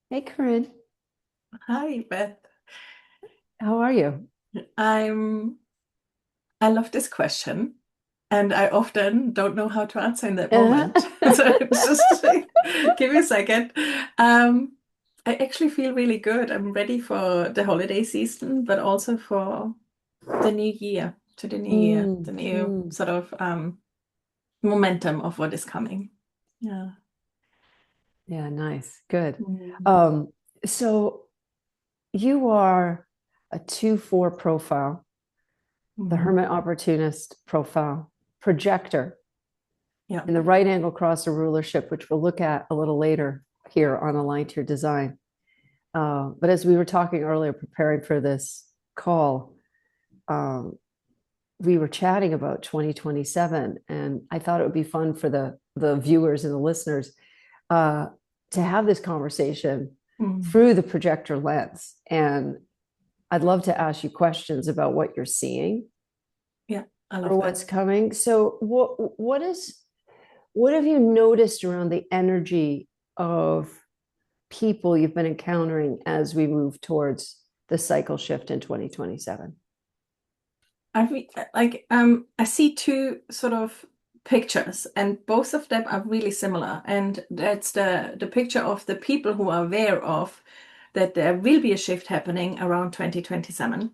Hey, Corinne, Hi, Beth. how are you? I'm I love this question, and I often don't know how to answer in that Uh, moment. So it's just like, give me a second. Um, I actually feel really good. I'm ready for the holiday season, but also for the new year, to the new year, the new mm. sort of momentum of what is coming. Yeah. Yeah, nice. Good. Mm. Um, so you are a 2-4 profile, the Mhm. Hermit Opportunist profile, projector Yeah. in the right angle cross of rulership, which we'll look at a little later here on Aligned to Your Design. But as we were talking earlier, preparing for this call, um, we were chatting about 2027, and I thought it would be fun for the viewers and the listeners uh, to have this conversation Mm. through the projector lens. And I'd love to ask you questions about what you're seeing Yeah. I or love that. what's coming. So, what have you noticed around the energy of people you've been encountering as we move towards the cycle shift in 2027? I see two sort of pictures, and both of them are really similar. And that's the picture of the people who are aware of that there will be a shift happening around 2027,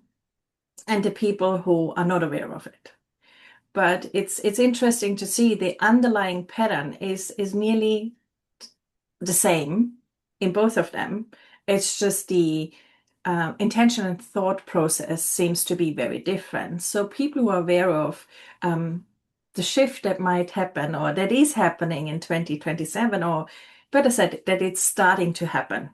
and the people who are not aware of it. But it's interesting to see the underlying pattern is nearly the same in both of them. It's just the intention and thought process seems to be very different. So people who are aware of the shift that might happen or that is happening in 2027, or better said, that it's starting to happen.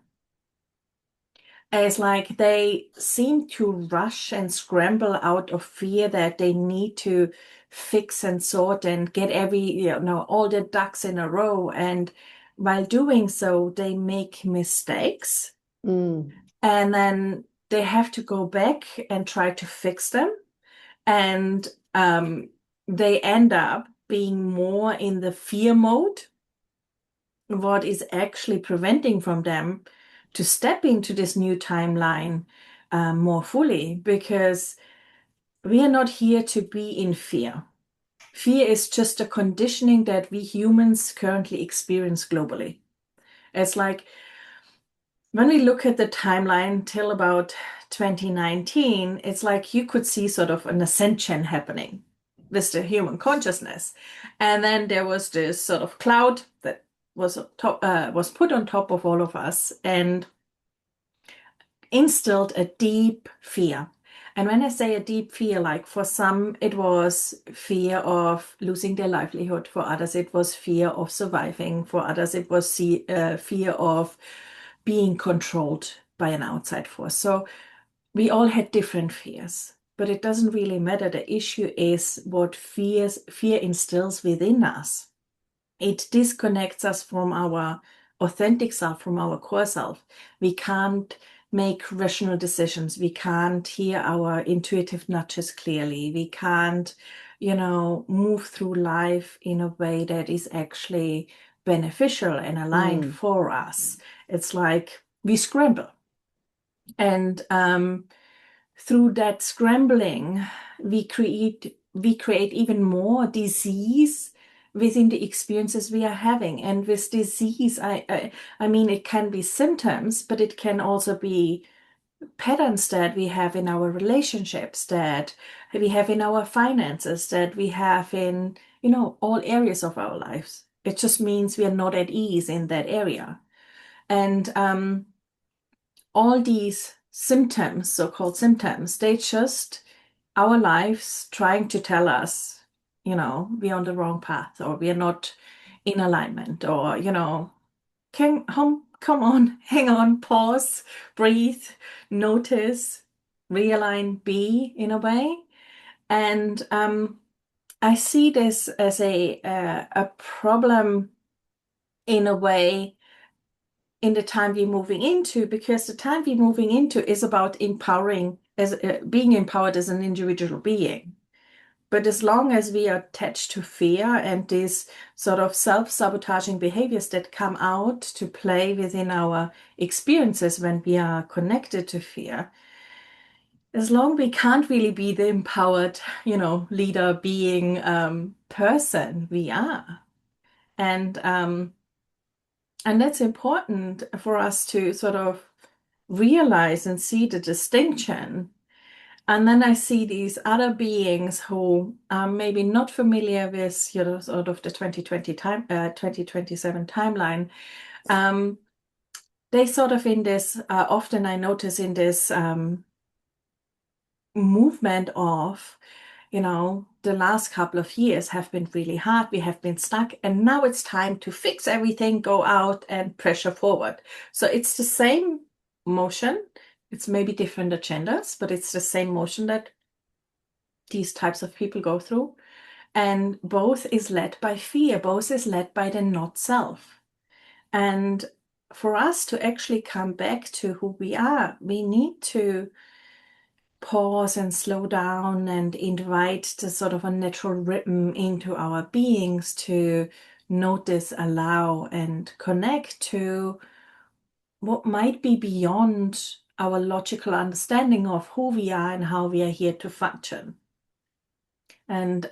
It's like they seem to rush and scramble out of fear that they need to fix and sort and get all the ducks in a row. And while doing so, they make mistakes Mm, and then they have to go back and try to fix them. And they end up being more in the fear mode, what is actually preventing from them to step into this new timeline more fully, because we are not here to be in fear. Fear is just a conditioning that we humans currently experience globally. It's like when we look at the timeline till about 2019, it's like you could see sort of an ascension happening with the human consciousness. And then there was this sort of cloud that was put on top of all of us and instilled a deep fear. And when I say a deep fear, like for some, it was fear of losing their livelihood. For others, it was fear of surviving. For others, it was fear of being controlled by an outside force. So we all had different fears, but it doesn't really matter. The issue is what fear instills within us. It disconnects us from our authentic self, from our core self. We can't make rational decisions. We can't hear our intuitive nudges clearly. We can't, move through life in a way that is actually beneficial and aligned mm, for us. It's like we scramble. And through that scrambling, we create even more disease within the experiences we are having. And with disease, I mean it can be symptoms, but it can also be patterns that we have in our relationships, that we have in our finances, that we have in, all areas of our lives. It just means we are not at ease in that area. And all these symptoms, so-called symptoms, they just our lives trying to tell us, we're on the wrong path or we are not in alignment or, come on, hang on, pause, breathe, notice, realign, be in a way. And I see this as a problem in a way in the time we're moving into, because the time we're moving into is about empowering as being empowered as an individual being. But as long as we are attached to fear and these sort of self-sabotaging behaviors that come out to play within our experiences when we are connected to fear, as long we can't really be the empowered, leader, being, person we are. And and that's important for us to sort of realize and see the distinction. And then I see these other beings who are maybe not familiar with, sort of the 2027 timeline. Um, they sort of in this, often I notice in this movement of, the last couple of years have been really hard. We have been stuck, and now it's time to fix everything, go out and pressure forward. So it's the same motion. It's maybe different agendas, but it's the same motion that these types of people go through. And both is led by fear, both is led by the not self. And for us to actually come back to who we are, we need to pause and slow down and invite the sort of a natural rhythm into our beings to notice, allow, and connect to what might be beyond our logical understanding of who we are and how we are here to function. And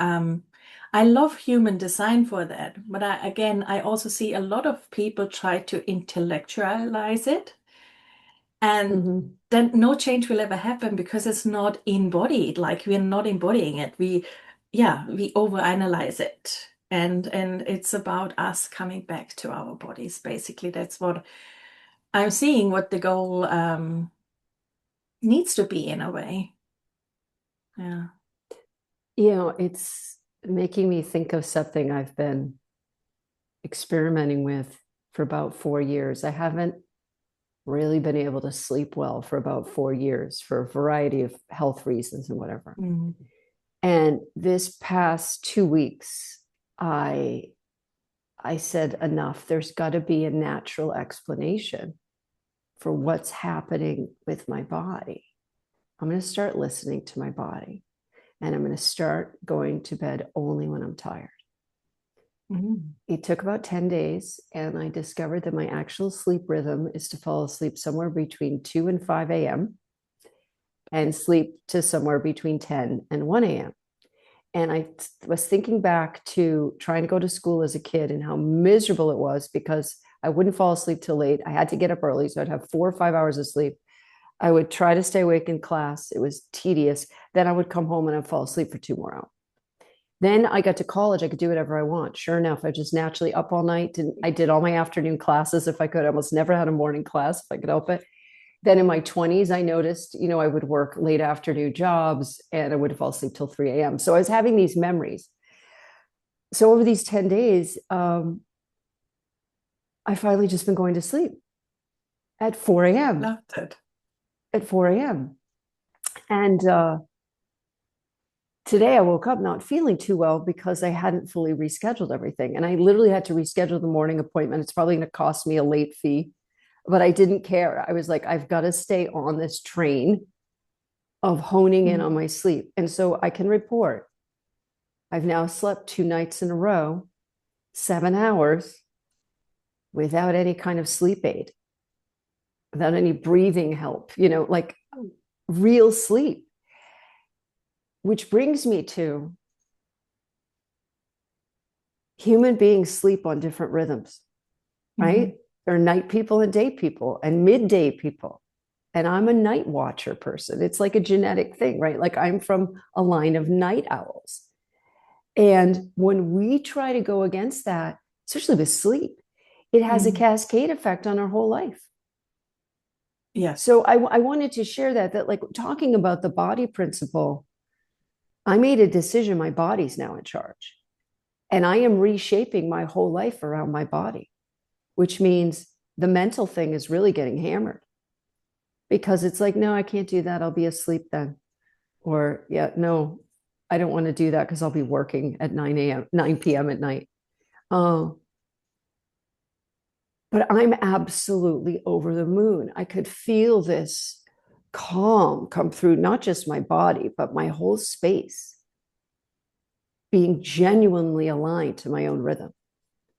I love human design for that. But I also see a lot of people try to intellectualize it. And then no change will ever happen because it's not embodied. Like we're not embodying it. We overanalyze it. And it's about us coming back to our bodies. Basically, that's what I'm seeing, what the goal needs to be in a way. Yeah. It's making me think of something I've been experimenting with for about 4 years. I haven't really been able to sleep well for about 4 years for a variety of health reasons and whatever. Mm. And this past 2 weeks, I said, enough. There's got to be a natural explanation for what's happening with my body. I'm going to start listening to my body, and I'm going to start going to bed only when I'm tired. Mm. It took about 10 days, and I discovered that my actual sleep rhythm is to fall asleep somewhere between 2 and 5 a.m. and sleep to somewhere between 10 and 1 a.m. And I was thinking back to trying to go to school as a kid and how miserable it was because I wouldn't fall asleep till late. I had to get up early, so I'd have 4 or 5 hours of sleep. I would try to stay awake in class. It was tedious. Then I would come home and I'd fall asleep for 2 more hours. Then I got to college. I could do whatever I want. Sure enough, I just naturally up all night. And I did all my afternoon classes if I could. I almost never had a morning class if I could help it. Then in my 20s, I noticed, I would work late afternoon jobs and I would fall asleep till 3 a.m. So I was having these memories. So over these 10 days, I finally just been going to sleep at 4 a.m. Loved it. At 4 a.m. And today I woke up not feeling too well because I hadn't fully rescheduled everything. And I literally had to reschedule the morning appointment. It's probably going to cost me a late fee, but I didn't care. I was like, I've got to stay on this train of honing in on my sleep. And so I can report I've now slept 2 nights in a row, 7 hours without any kind of sleep aid, without any breathing help, like real sleep. Which brings me to human beings sleep on different rhythms, right? Mm-hmm. There are night people and day people and midday people. And I'm a night watcher person. It's like a genetic thing, right? Like I'm from a line of night owls. And when we try to go against that, especially with sleep, it has a cascade effect on our whole life. Yes. So I wanted to share that like talking about the body principle, I made a decision. My body's now in charge. And I am reshaping my whole life around my body, which means the mental thing is really getting hammered because it's like, no, I can't do that. I'll be asleep then. Or, yeah, no, I don't want to do that because I'll be working at 9 p.m. at night. But I'm absolutely over the moon. I could feel this calm come through, not just my body, but my whole space. being genuinely aligned to my own rhythm,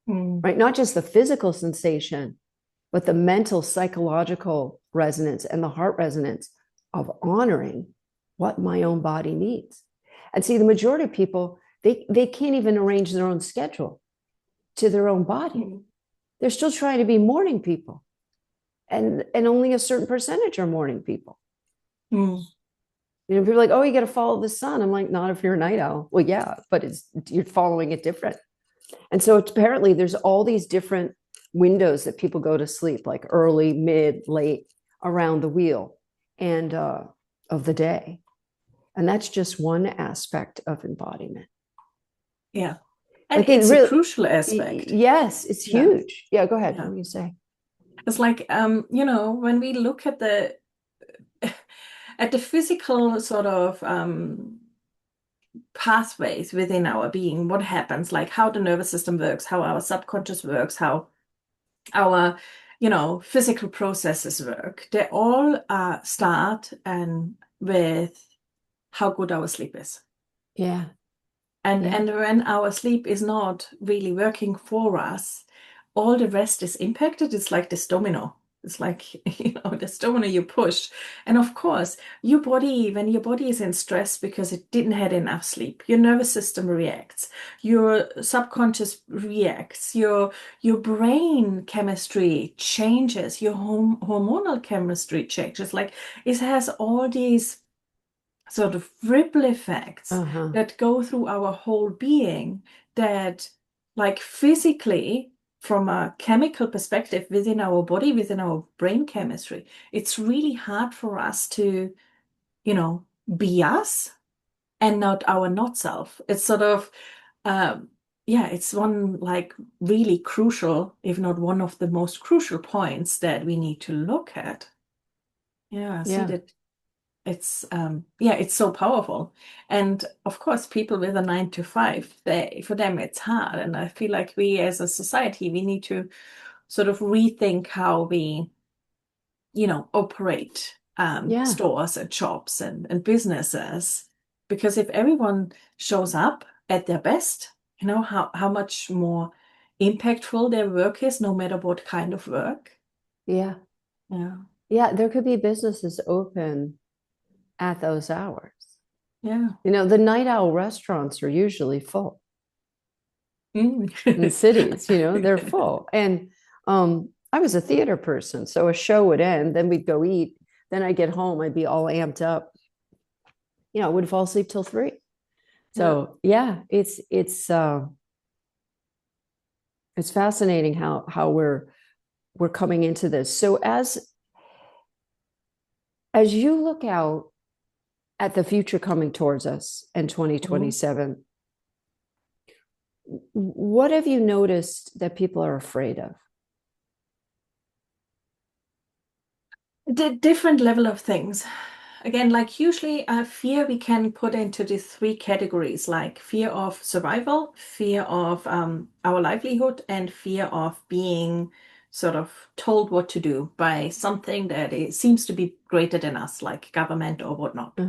right? Not just the physical sensation, but the mental, psychological resonance and the heart resonance of honoring what my own body needs. And see, the majority of people, they can't even arrange their own schedule to their own body. They're still trying to be morning people. And only a certain percentage are morning people. You know, people are like, oh, you got to follow the sun. I'm like, not if you're a night owl. Well, yeah, but you're following it different. And so apparently there's all these different windows that people go to sleep, like early, mid, late, around the wheel and of the day. And that's just one aspect of embodiment. Yeah. And Like it's really, a crucial aspect. Yes, it's huge. Yeah, go ahead. Yeah. What do you say? It's like, when we look at the physical sort of pathways within our being, what happens, like how the nervous system works, how our subconscious works, how our, physical processes work. They all start with how good our sleep is. Yeah. And Yeah. and when our sleep is not really working for us, all the rest is impacted. It's like this domino. It's like, this domino you push. And of course, when your body is in stress because it didn't have enough sleep, your nervous system reacts, your subconscious reacts, your brain chemistry changes, your hormonal chemistry changes. Like it has all these sort of ripple effects that go through our whole being, that like physically, from a chemical perspective within our body, within our brain chemistry, it's really hard for us to, be us and not our not self. It's sort of it's one like really crucial, if not one of the most crucial points that we need to look at. See that it's so powerful. And of course, people with a 9 to 5, for them it's hard. And I feel like we as a society, we need to sort of rethink how we, operate stores and shops and businesses. Because if everyone shows up at their best, how much more impactful their work is, no matter what kind of work. Yeah. Yeah. Yeah. There could be businesses open at those hours. Yeah. The night owl restaurants are usually full in cities, they're full. And I was a theater person, so a show would end, then we'd go eat. Then I'd get home, I'd be all amped up. I wouldn't fall asleep till 3. So yeah, it's fascinating how we're coming into this. So as you look out at the future coming towards us in 2027, what have you noticed that people are afraid of? The different level of things. Again, like usually fear we can put into these 3 categories, like fear of survival, fear of our livelihood, and fear of being sort of told what to do by something that seems to be greater than us, like government or whatnot.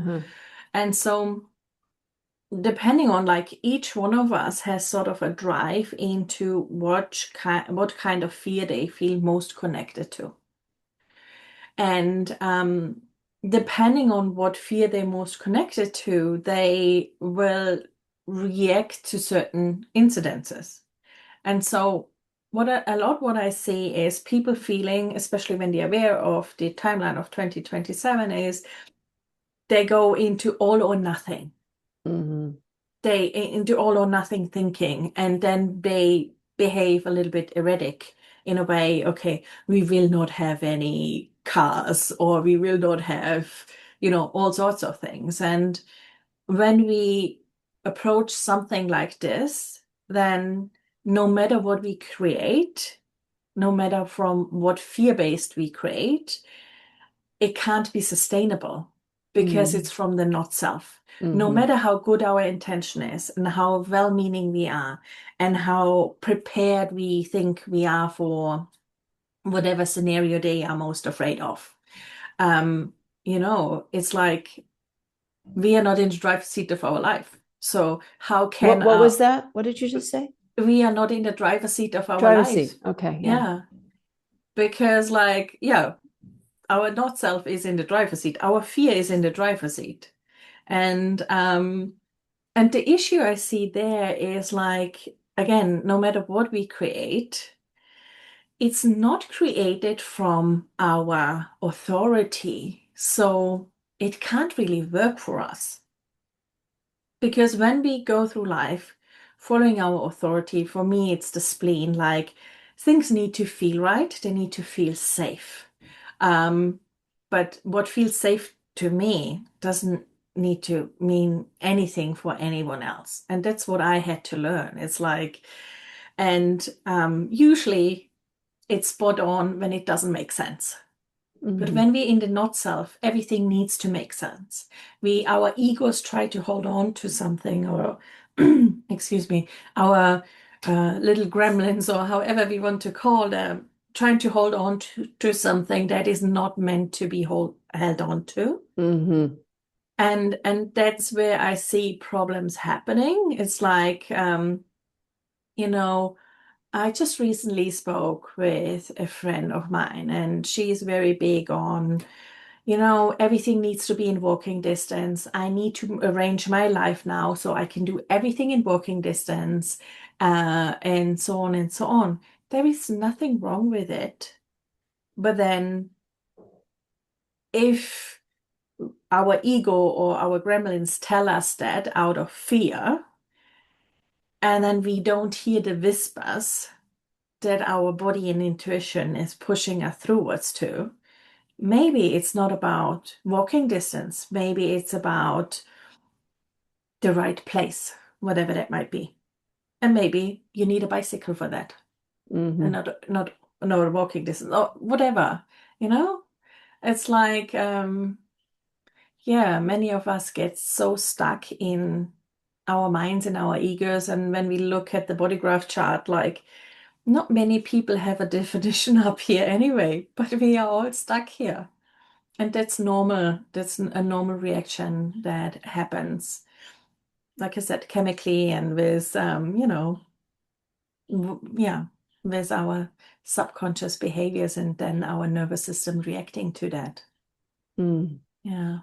And so depending on like each one of us has sort of a drive into what kind of fear they feel most connected to. And depending on what fear they're most connected to, they will react to certain incidences. And so what I see is people feeling, especially when they're aware of the timeline of 2027, is they go into all or nothing. They into all or nothing thinking, and then they behave a little bit erratic in a way. Okay, we will not have any cars, or we will not have, all sorts of things. And when we approach something like this, then no matter what we create, no matter from what fear-based we create, it can't be sustainable because it's from the not self. No matter how good our intention is and how well-meaning we are and how prepared we think we are for whatever scenario they are most afraid of. It's like we are not in the driver's seat of our life. So how can What was that? What did you just say? we are not in the driver's seat of our Driver's life. seat. Okay, yeah. Yeah. Because like, yeah, our not self is in the driver's seat. Our fear is in the driver's seat. And the issue I see there is like, again, no matter what we create, it's not created from our authority. So it can't really work for us. Because when we go through life following our authority, for me, it's the spleen. Like things need to feel right, they need to feel safe. Um, but what feels safe to me doesn't need to mean anything for anyone else. And that's what I had to learn. It's like, and usually it's spot on when it doesn't make sense. But Hmm. when we're in the not self, everything needs to make sense. Our egos try to hold on to something, or excuse me, our little gremlins, or however we want to call them, trying to hold on to something that is not meant to be held on to. Hmm. And that's where I see problems happening. It's like, you know, I just recently spoke with a friend of mine, and she's very big on, everything needs to be in walking distance. I need to arrange my life now so I can do everything in walking distance, and so on and so on. There is nothing wrong with it. But then, if our ego or our gremlins tell us that out of fear, and then we don't hear the whispers that our body and intuition is pushing us towards to, maybe it's not about walking distance. Maybe it's about the right place, whatever that might be. And maybe you need a bicycle for that, and Hmm. not a walking distance or whatever, you know? It's like, yeah, many of us get so stuck in our minds and our egos. And when we look at the body graph chart, like not many people have a definition up here anyway, but we are all stuck here. And that's normal. That's a normal reaction that happens, like I said, chemically and with, yeah, with our subconscious behaviors and then our nervous system reacting to that. Mm. Yeah.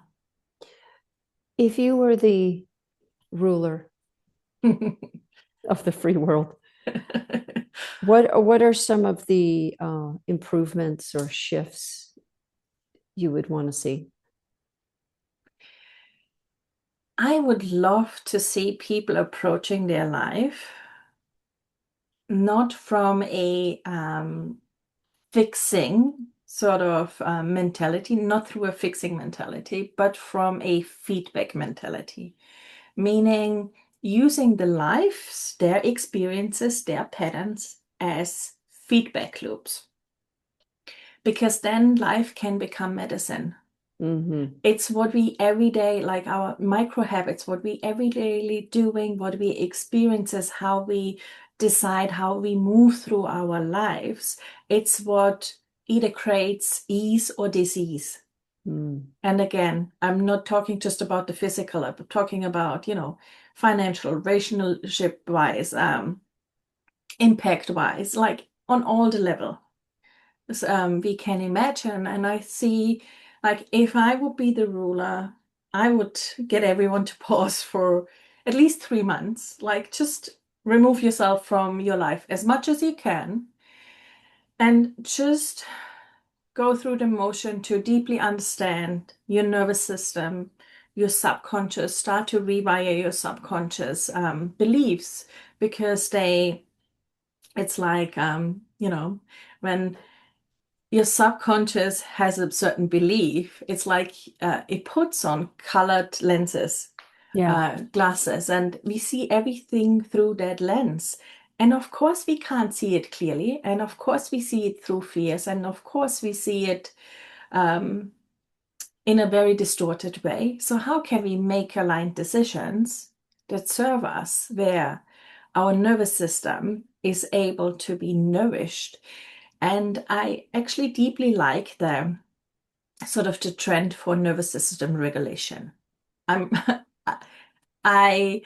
If you were the ruler of the free world, what are some of the improvements or shifts you would want to see? I would love to see people approaching their life not from a fixing sort of mentality, not through a fixing mentality, but from a feedback mentality, meaning using the lives, their experiences, their patterns as feedback loops. Because then life can become medicine. Hmm. It's what we every day, like our micro habits, what we every daily doing, what we experiences, how we decide, how we move through our lives. It's what either creates ease or disease. Mm. And again, I'm not talking just about the physical, I'm talking about, financial, relationship wise, impact wise, like on all the level we can imagine. And I see, like, if I would be the ruler, I would get everyone to pause for at least 3 months. Like, just remove yourself from your life as much as you can and just go through the motion to deeply understand your nervous system, your subconscious, start to rewire your subconscious beliefs because it's like, when your subconscious has a certain belief. It's like it puts on colored lenses, Yeah. glasses, and we see everything through that lens. And of course, we can't see it clearly. And of course, we see it through fears. And of course, we see it um, in a very distorted way. So, how can we make aligned decisions that serve us where our nervous system is able to be nourished? And I actually deeply like the sort of the trend for nervous system regulation. I'm I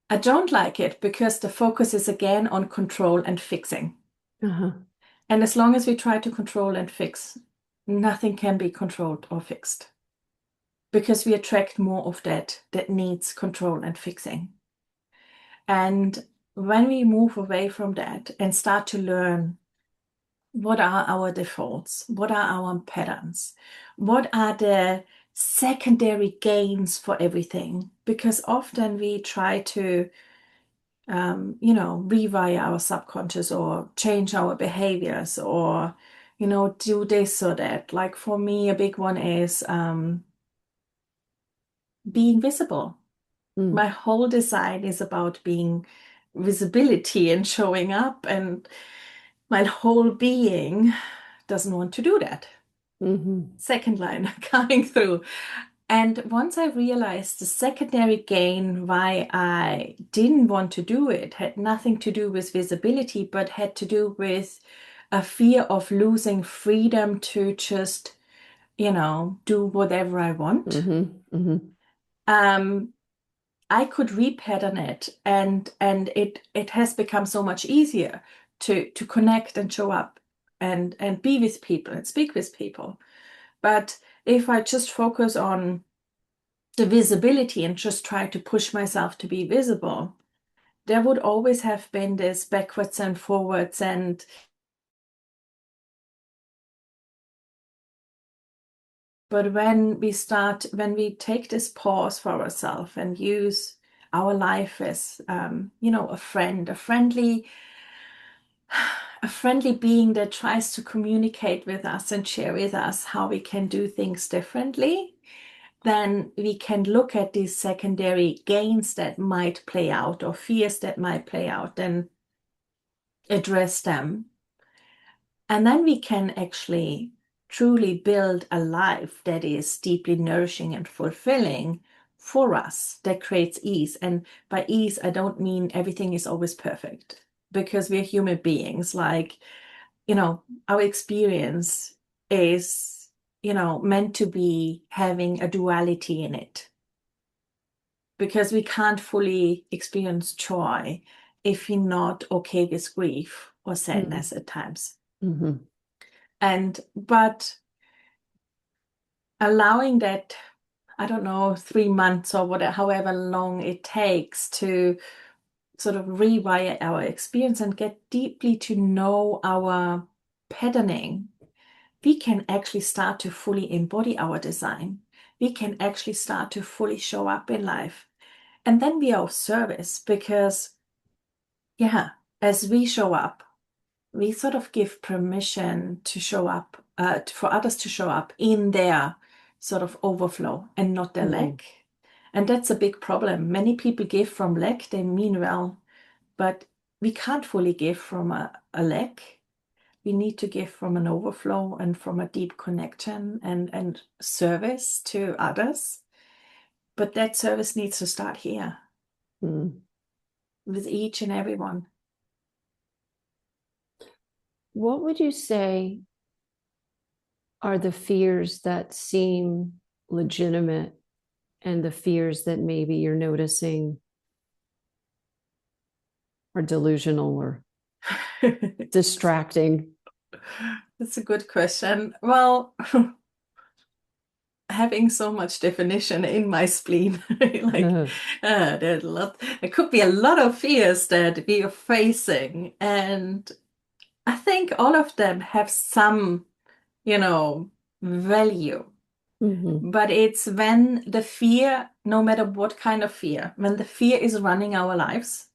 I don't like it because the focus is again on control and fixing. Uh-huh. And as long as we try to control and fix, nothing can be controlled or fixed because we attract more of that needs control and fixing. And when we move away from that and start to learn what are our defaults, what are our patterns, what are the secondary gains for everything, because often we try to rewire our subconscious or change our behaviors or, do this or that. Like for me, a big one is being visible. Mm. My whole design is about being visibility and showing up, and my whole being doesn't want to do that. Mm-hmm. Second line coming through. And once I realized the secondary gain why I didn't want to do it had nothing to do with visibility, but had to do with a fear of losing freedom to just, do whatever I want. Mm-hmm. Mm-hmm. Um, I could repattern it, and it has become so much easier to connect and show up and be with people and speak with people. But if I just focus on the visibility and just try to push myself to be visible, there would always have been this backwards and forwards. And but when we take this pause for ourselves and use our life as a friend, a friendly being that tries to communicate with us and share with us how we can do things differently, then we can look at these secondary gains that might play out or fears that might play out and address them. And then we can actually truly build a life that is deeply nourishing and fulfilling for us, that creates ease. And by ease, I don't mean everything is always perfect because we're human beings. Like, our experience is, meant to be having a duality in it because we can't fully experience joy if we're not okay with grief or sadness at times. Mm-hmm. But allowing that, I don't know, 3 months or whatever, however long it takes to sort of rewire our experience and get deeply to know our patterning, we can actually start to fully embody our design. We can actually start to fully show up in life. And then we are of service because, yeah, as we show up, we sort of give permission to show up, for others to show up in their sort of overflow and not their Mm-hmm. lack. And that's a big problem. Many people give from lack, they mean well, but we can't fully give from a lack. We need to give from an overflow and from a deep connection and service to others. But that service needs to start here Mm. with each and every one. What would you say are the fears that seem legitimate and the fears that maybe you're noticing are delusional or distracting? That's a good question. Well, having so much definition in my spleen, like there's a lot, there could be a lot of fears that we are facing, and I think all of them have some, value. Mm-hmm. But it's when the fear, no matter what kind of fear, when the fear is running our lives,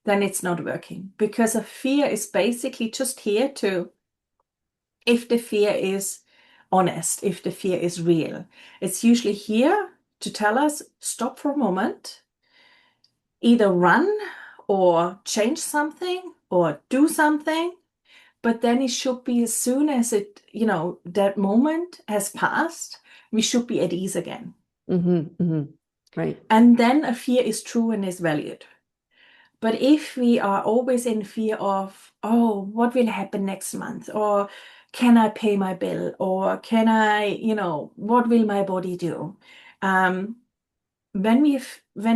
then it's not working because a fear is basically just here to, if the fear is honest, if the fear is real, it's usually here to tell us stop for a moment, either run or change something or do something. But then it should be as soon as that moment has passed, we should be at ease again. Mm-hmm. Mm-hmm. Right. And then a fear is true and is valued. But if we are always in fear of, oh, what will happen next month? Or can I pay my bill? Or can I, what will my body do? Um, when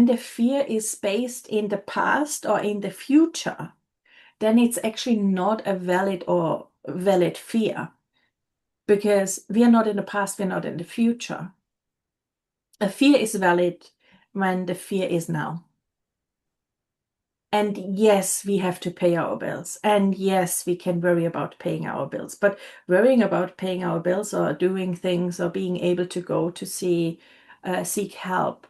the fear is based in the past or in the future, then it's actually not a valid fear because we are not in the past, we're not in the future. A fear is valid when the fear is now. And yes, we have to pay our bills. And yes, we can worry about paying our bills. But worrying about paying our bills or doing things or being able to go to seek help,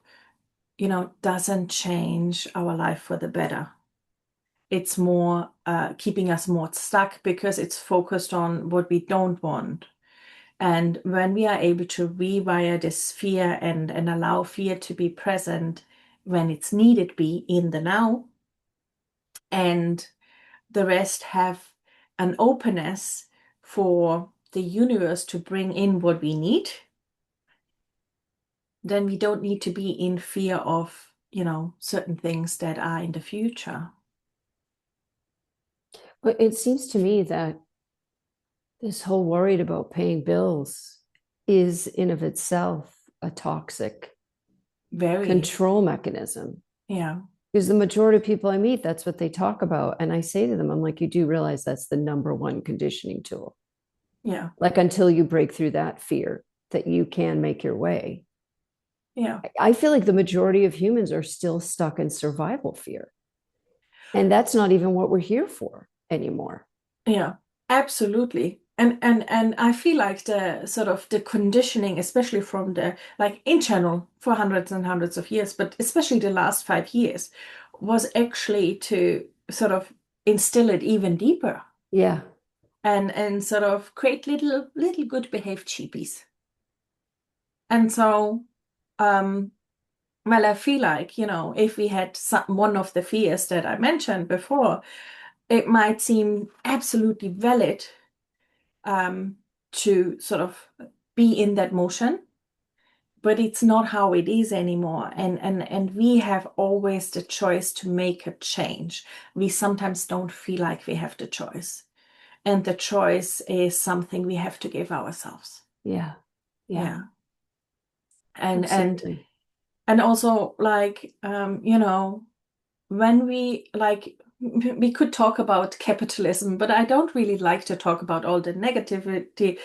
doesn't change our life for the better. It's more keeping us more stuck because it's focused on what we don't want. And when we are able to rewire this fear and allow fear to be present when it's needed be in the now, and the rest have an openness for the universe to bring in what we need, then we don't need to be in fear of, certain things that are in the future. But it seems to me that this whole worried about paying bills is in of itself a toxic Very, control mechanism. yeah, Because the majority of people I meet, that's what they talk about. And I say to them, I'm like, you do realize that's the number one conditioning tool. yeah, Like until you break through that fear that you can make your way. yeah, I feel like the majority of humans are still stuck in survival fear. And that's not even what we're here for anymore. yeah, absolutely. And I feel like the sort of the conditioning, especially from the like in general for hundreds and hundreds of years, but especially the last 5 years, was actually to sort of instill it even deeper Yeah. and sort of create little good behaved cheapies. And so, um, well, I feel like, if we had one of the fears that I mentioned before, it might seem absolutely valid to sort of be in that motion, but it's not how it is anymore. And we have always the choice to make a change. We sometimes don't feel like we have the choice. And the choice is something we have to give ourselves. Yeah. Yeah. Yeah. And and Absolutely. and also like when we could talk about capitalism, but I don't really like to talk about all the negativity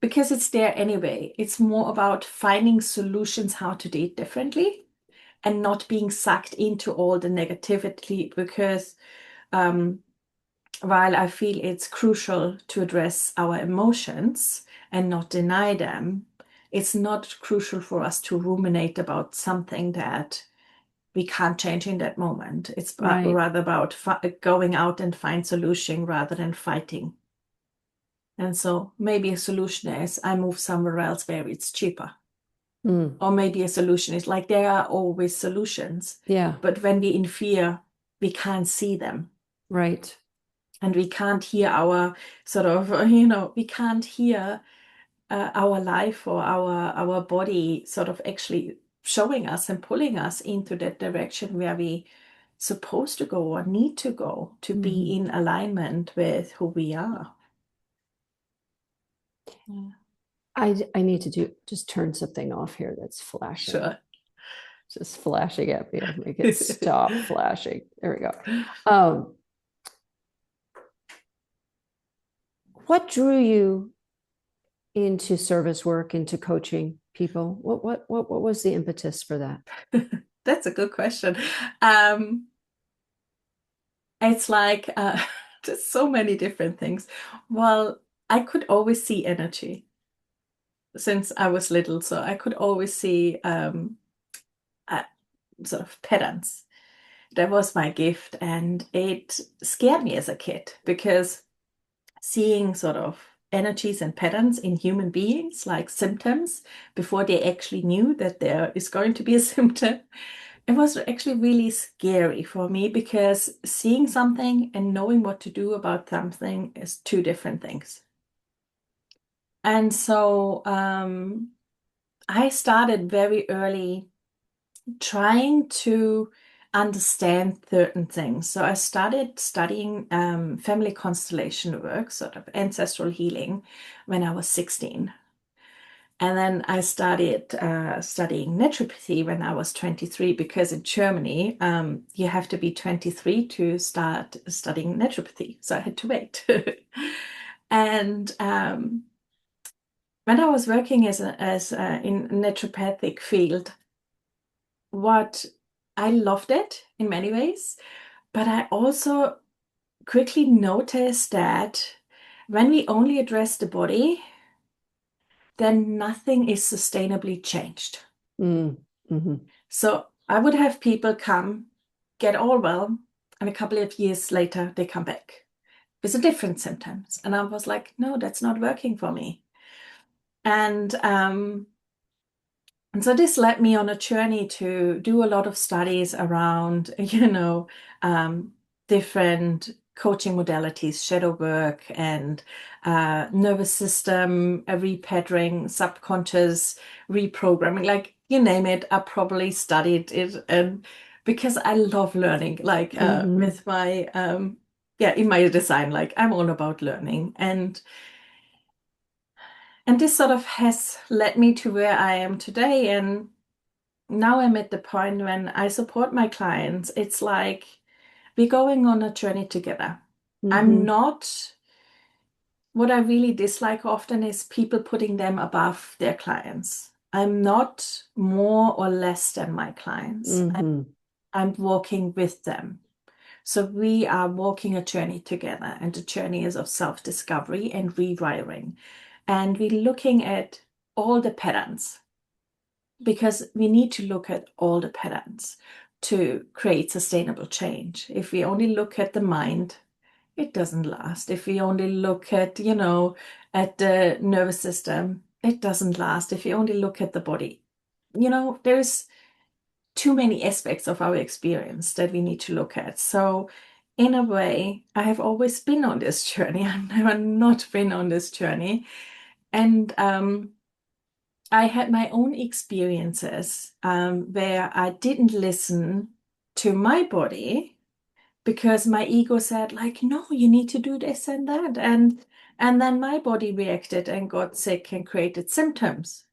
because it's there anyway. It's more about finding solutions how to do it differently and not being sucked into all the negativity because um, while I feel it's crucial to address our emotions and not deny them, it's not crucial for us to ruminate about something that we can't change in that moment. It's Right. rather about going out and find solution rather than fighting. And so maybe a solution is I move somewhere else where it's cheaper. Mm. Or maybe a solution is like there are always solutions, Yeah. but when we in fear, we can't see them. Right. And we can't hear our sort of, we can't hear our life or our body sort of actually showing us and pulling us into that direction where we supposed to go or need to go to be Mhm. in alignment with who we are. Yeah. I need to just turn something off here that's flashing. Sure. Just flashing at me. I'll make it stop flashing. There we go. Um, what drew you into service work, into coaching people? What was the impetus for that? That's a good question. Um, it's like just so many different things. Well, I could always see energy since I was little, so I could always see uh, sort of patterns. That was my gift, and it scared me as a kid because seeing sort of energies and patterns in human beings, like symptoms, before they actually knew that there is going to be a symptom, it was actually really scary for me because seeing something and knowing what to do about something is two different things. And so I started very early trying to understand certain things. So I started studying family constellation work, sort of ancestral healing, when I was 16. And then I started studying naturopathy when I was 23 because in Germany, you have to be 23 to start studying naturopathy. So I had to wait. And when I was working in naturopathic field, what I loved it in many ways, but I also quickly noticed that when we only address the body, then nothing is sustainably changed. Mm, mhm, So I would have people come, get all well, and a couple of years later they come back with a different symptoms. And I was like, no, that's not working for me. And and so this led me on a journey to do a lot of studies around, um, different coaching modalities, shadow work, and nervous system repatterning, subconscious reprogramming, like you name it. I probably studied it, and because I love learning, like mhm, with my yeah, in my design, like I'm all about learning, and this sort of has led me to where I am today, and now I'm at the point when I support my clients. It's like we're going on a journey together. I'm mhm, not, what I really dislike often is people putting them above their clients. I'm not more or less than my clients. mhm, I'm walking with them. So we are walking a journey together, and the journey is of self-discovery and rewiring. And we're looking at all the patterns, because we need to look at all the patterns to create sustainable change. If we only look at the mind, it doesn't last. If we only look at, at the nervous system, it doesn't last. If you only look at the body, there's too many aspects of our experience that we need to look at. So, in a way, I have always been on this journey. I've never not been on this journey. And I had my own experiences where I didn't listen to my body because my ego said, like, no, you need to do this and that. And then my body reacted and got sick and created symptoms.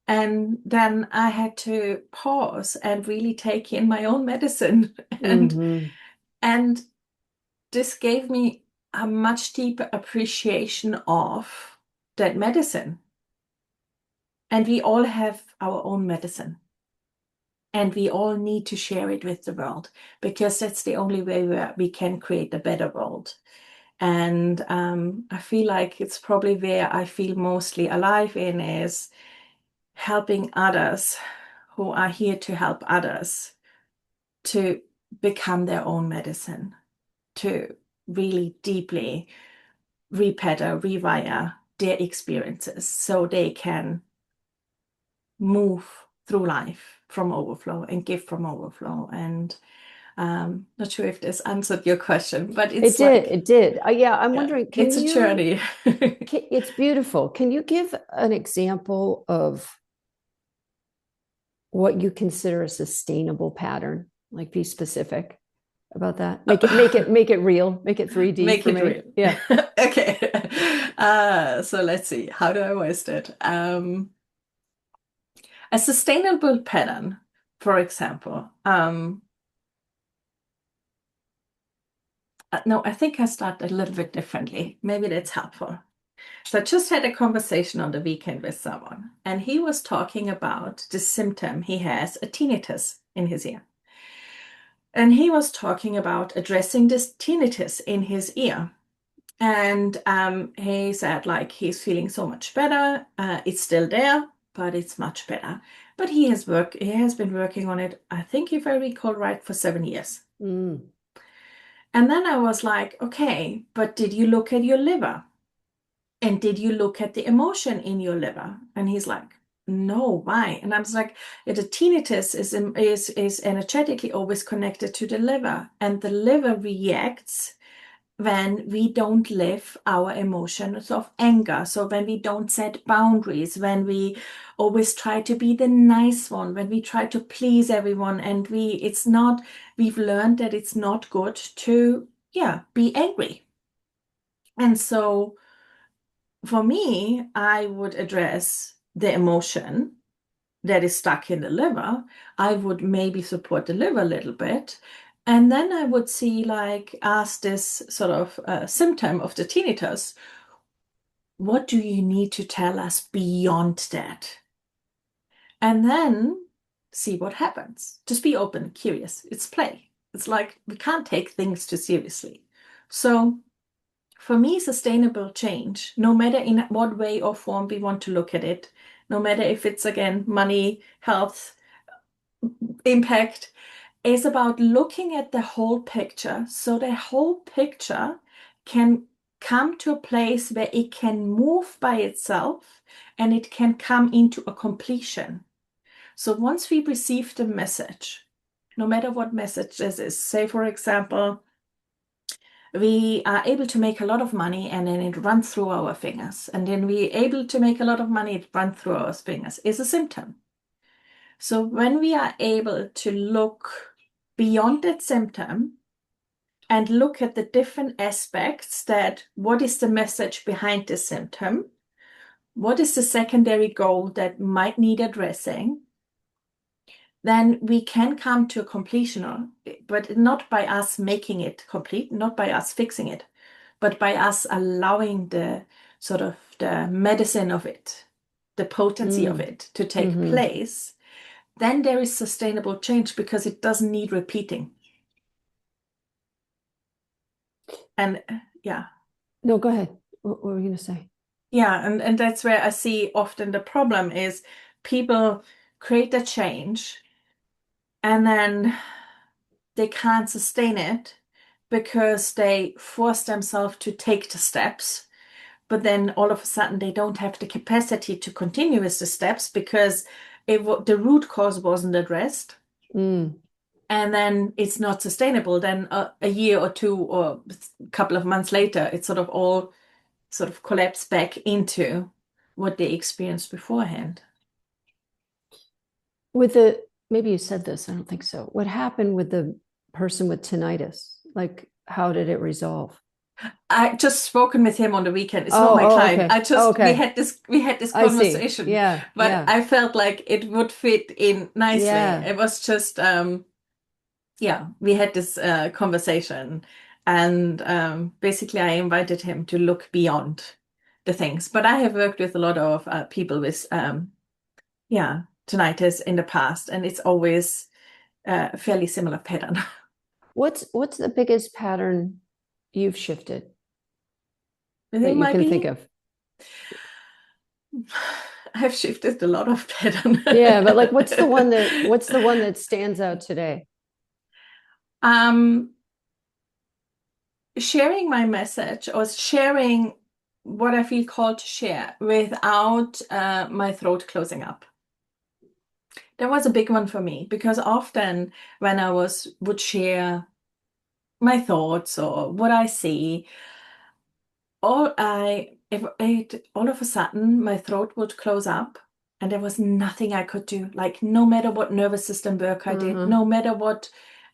And then I had to pause and really take in my own medicine. And mhm, and this gave me a much deeper appreciation of that medicine. And we all have our own medicine. And we all need to share it with the world because that's the only way where we can create a better world. And I feel like it's probably where I feel mostly alive in is helping others who are here to help others to become their own medicine, to really deeply repattern, rewire their experiences so they can move through life from overflow and give from overflow. And not sure if this answered your question, but It it's did. like, It did. Yeah, I'm yeah, wondering, it's a journey. it's beautiful. Can you give an example of what you consider a sustainable pattern? Like be specific about that. Make it real. Make it 3D Make for it me. real. Yeah. Okay. So let's see. How do I waste it? A sustainable pattern, for example. No, I think I start a little bit differently. Maybe that's helpful. So I just had a conversation on the weekend with someone, and he was talking about the symptom he has, a tinnitus in his ear. And he was talking about addressing this tinnitus in his ear. And he said, like, he's feeling so much better. It's still there, but it's much better. But he has been working on it, I think if I recall right, for 7 years. Mm, And then I was like, okay, but did you look at your liver? And did you look at the emotion in your liver? And he's like, no, why? And I was like, yeah, the tinnitus is energetically always connected to the liver, and the liver reacts when we don't live our emotions of anger. So when we don't set boundaries, when we always try to be the nice one, when we try to please everyone, and we've learned that it's not good to, yeah, be angry. And so for me, I would address the emotion that is stuck in the liver, I would maybe support the liver a little bit. And then I would see, like, ask this sort of symptom of the tinnitus, what do you need to tell us beyond that? And then see what happens. Just be open, curious. It's play. It's like we can't take things too seriously. So for me, sustainable change, no matter in what way or form we want to look at it, no matter if it's again money, health, impact, is about looking at the whole picture. So the whole picture can come to a place where it can move by itself and it can come into a completion. So once we receive the message, no matter what message this is, say, for example, we are able to make a lot of money and then it runs through our fingers. And then we're able to make a lot of money, it runs through our fingers, is a symptom. So when we are able to look beyond that symptom and look at the different aspects, that what is the message behind the symptom? What is the secondary goal that might need addressing? Then we can come to a completion, but not by us making it complete, not by us fixing it, but by us allowing the sort of the medicine of it, the potency of it to take place. Then there is sustainable change because it doesn't need repeating. And yeah. No, go ahead. What were you going to say? Yeah, and that's where I see often the problem is people create a change and then they can't sustain it because they force themselves to take the steps, but then all of a sudden they don't have the capacity to continue with the steps because the root cause wasn't addressed. Mm. And then it's not sustainable. Then a year or two or a couple of months later, it's sort of all sort of collapsed back into what they experienced beforehand. Maybe you said this, I don't think so. What happened with the person with tinnitus? Like, how did it resolve? I just spoken with him on the weekend. It's not my Oh, client. okay. I just Okay. we had this I see. conversation, Yeah, but yeah, I felt like it would fit in nicely. yeah. It was just yeah, we had this conversation, and basically I invited him to look beyond the things. But I have worked with a lot of people with yeah, tinnitus in the past, and it's always a fairly similar pattern. What's the biggest pattern you've shifted I that think you might can think be of? I've shifted a lot of pattern. Yeah, but like what's the one that stands out today? Um, sharing my message or sharing what I feel called to share without my throat closing up. That was a big one for me because often when I would share my thoughts or what I see, all of a sudden my throat would close up and there was nothing I could do. Like no matter what nervous system work I did, Uh-huh. no matter what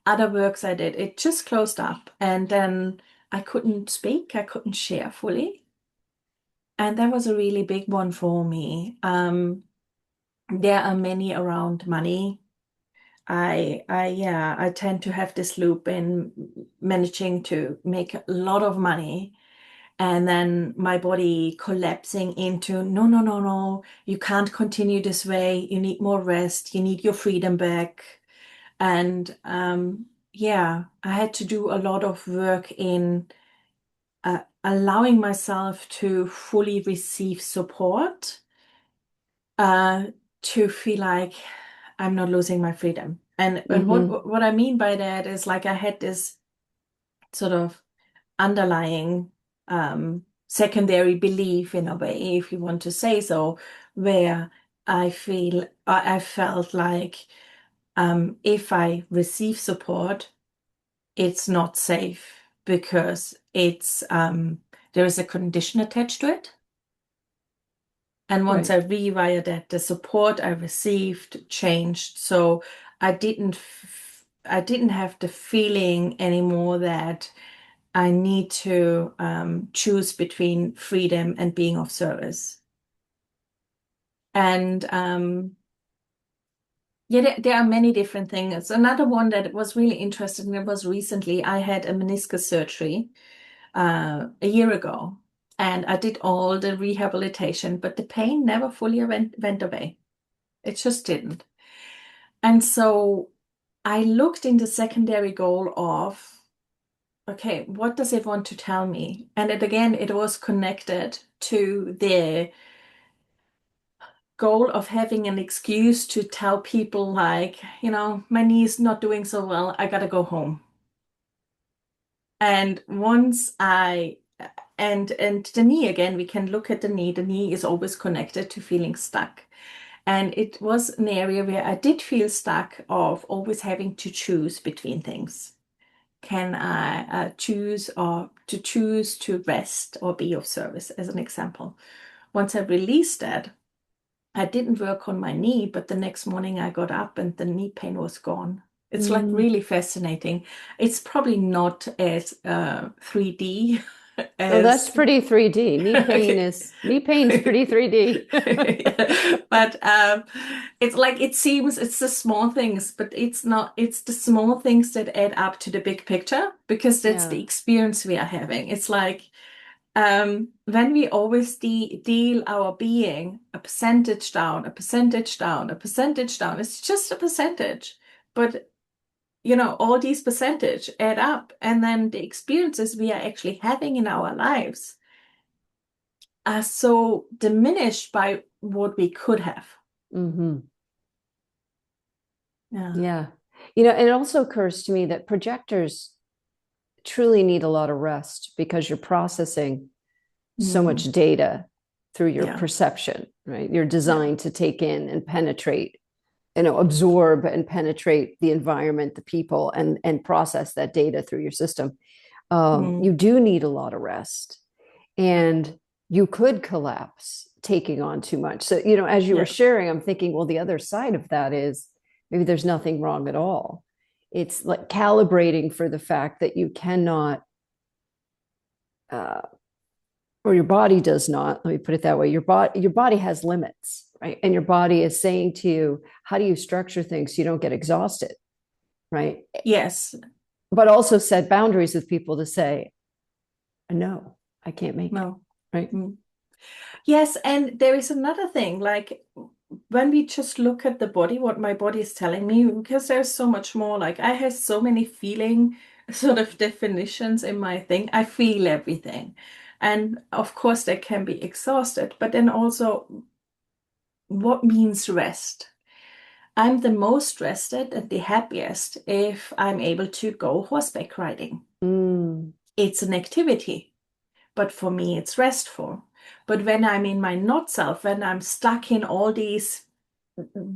other works I did, it just closed up. And then I couldn't speak, I couldn't share fully. And that was a really big one for me. There are many around money. Yeah, I tend to have this loop in managing to make a lot of money and then my body collapsing into no, no, no, no, you can't continue this way. You need more rest. You need your freedom back. And yeah, I had to do a lot of work in allowing myself to fully receive support, uh, to feel like I'm not losing my freedom. And Mm-hmm. what I mean by that is like I had this sort of underlying secondary belief in a way, if you want to say so, where I felt like if I receive support, it's not safe because it's there is a condition attached to it. And once Right. I rewired that, the support I received changed. So I didn't have the feeling anymore that I need to choose between freedom and being of service. And yeah, there are many different things. Another one that was really interesting that was recently, I had a meniscus surgery a year ago, and I did all the rehabilitation, but the pain never fully went away. It just didn't. And so I looked in the secondary goal of, okay, what does it want to tell me? And it was connected to the goal of having an excuse to tell people like, my knee's not doing so well, I gotta go home. And once I and the knee again, we can look at the knee. The knee is always connected to feeling stuck. And it was an area where I did feel stuck of always having to choose between things. Can I choose to rest or be of service, as an example? Once I released that, I didn't work on my knee, but the next morning I got up and the knee pain was gone. It's like Mm. really fascinating. It's probably not as 3D Oh, that's as pretty 3D. okay. Knee pain's pretty 3D. Yeah. But it's like it seems it's the small things, but it's not. It's the small things that add up to the big picture because that's Yeah. the experience we are having. It's like when we always deal our being a percentage down, a percentage down, a percentage down, it's just a percentage. But all these percentage add up, and then the experiences we are actually having in our lives are so diminished by what we could have. Hmm. Yeah. Yeah. And it also occurs to me that projectors truly need a lot of rest because you're processing so much Mm, data through your yeah. perception, right? You're Yeah. designed to take in and penetrate, absorb and penetrate the environment, the people, and process that data through your system. You Mm, do need a lot of rest, and you could collapse taking on too much. So, as you were yeah. sharing, I'm thinking, well, the other side of that is maybe there's nothing wrong at all. It's like calibrating for the fact that you cannot, uh, or your body does not. Let me put it that way. Your body has limits, right? And your body is saying to you, how do you structure things so you don't get exhausted, right? Yes. But also set boundaries with people to say, no, I can't make it, No. right? Mm. Yes, and there is another thing, like when we just look at the body, what my body is telling me, because there's so much more, like I have so many feeling sort of definitions in my thing. I feel everything. And of course, they can be exhausted, but then also what means rest? I'm the most rested and the happiest if I'm able to go horseback riding. Mm, It's an activity, but for me, it's restful. But when I'm in my not self, when I'm stuck in all these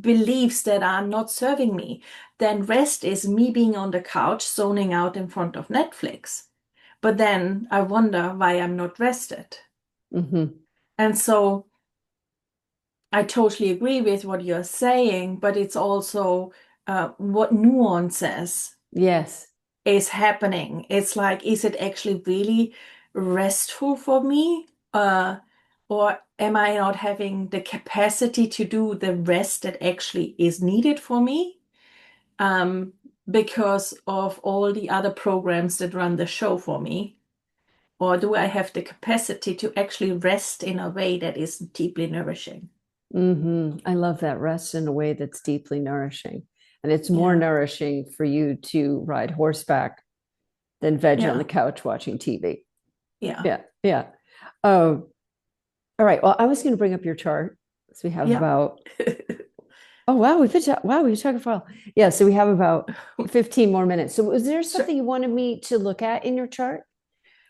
beliefs that are not serving me, then rest is me being on the couch, zoning out in front of Netflix. But then I wonder why I'm not rested. hmm. And so I totally agree with what you're saying, but it's also what nuances Yes. is happening. It's like, is it actually really restful for me? Or am I not having the capacity to do the rest that actually is needed for me? Um, because of all the other programs that run the show for me? Or do I have the capacity to actually rest in a way that is deeply nourishing? I love that rest in a way that's deeply nourishing. And it's more Yeah, nourishing for you to ride horseback than veg on the yeah, couch watching TV. yeah, Yeah. Yeah. Oh, all right. Well, I was going to bring up your chart. So we have yeah. about, oh, wow. We've talked for a while. Yeah. So we have about 15 more minutes. So was there Sure. something you wanted me to look at in your chart?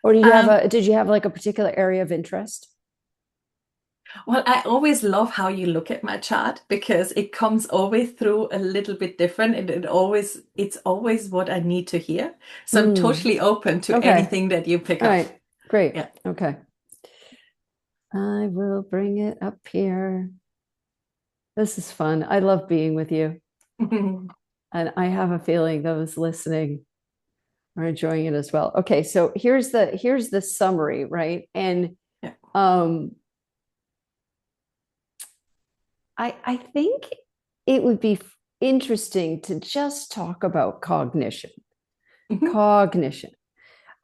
Or Um, did you have like a particular area of interest? Well, I always love how you look at my chart because it comes always through a little bit different and it's always what I need to hear. So I'm Mm, totally open to okay. anything that you pick All up. right. Great. Yeah. Okay. I will bring it up here. This is fun. I love being with you. And I have a feeling those listening are enjoying it as well. Okay, so here's the summary, right? And Yeah. um I think it would be interesting to just talk about cognition. Mhm. Cognition.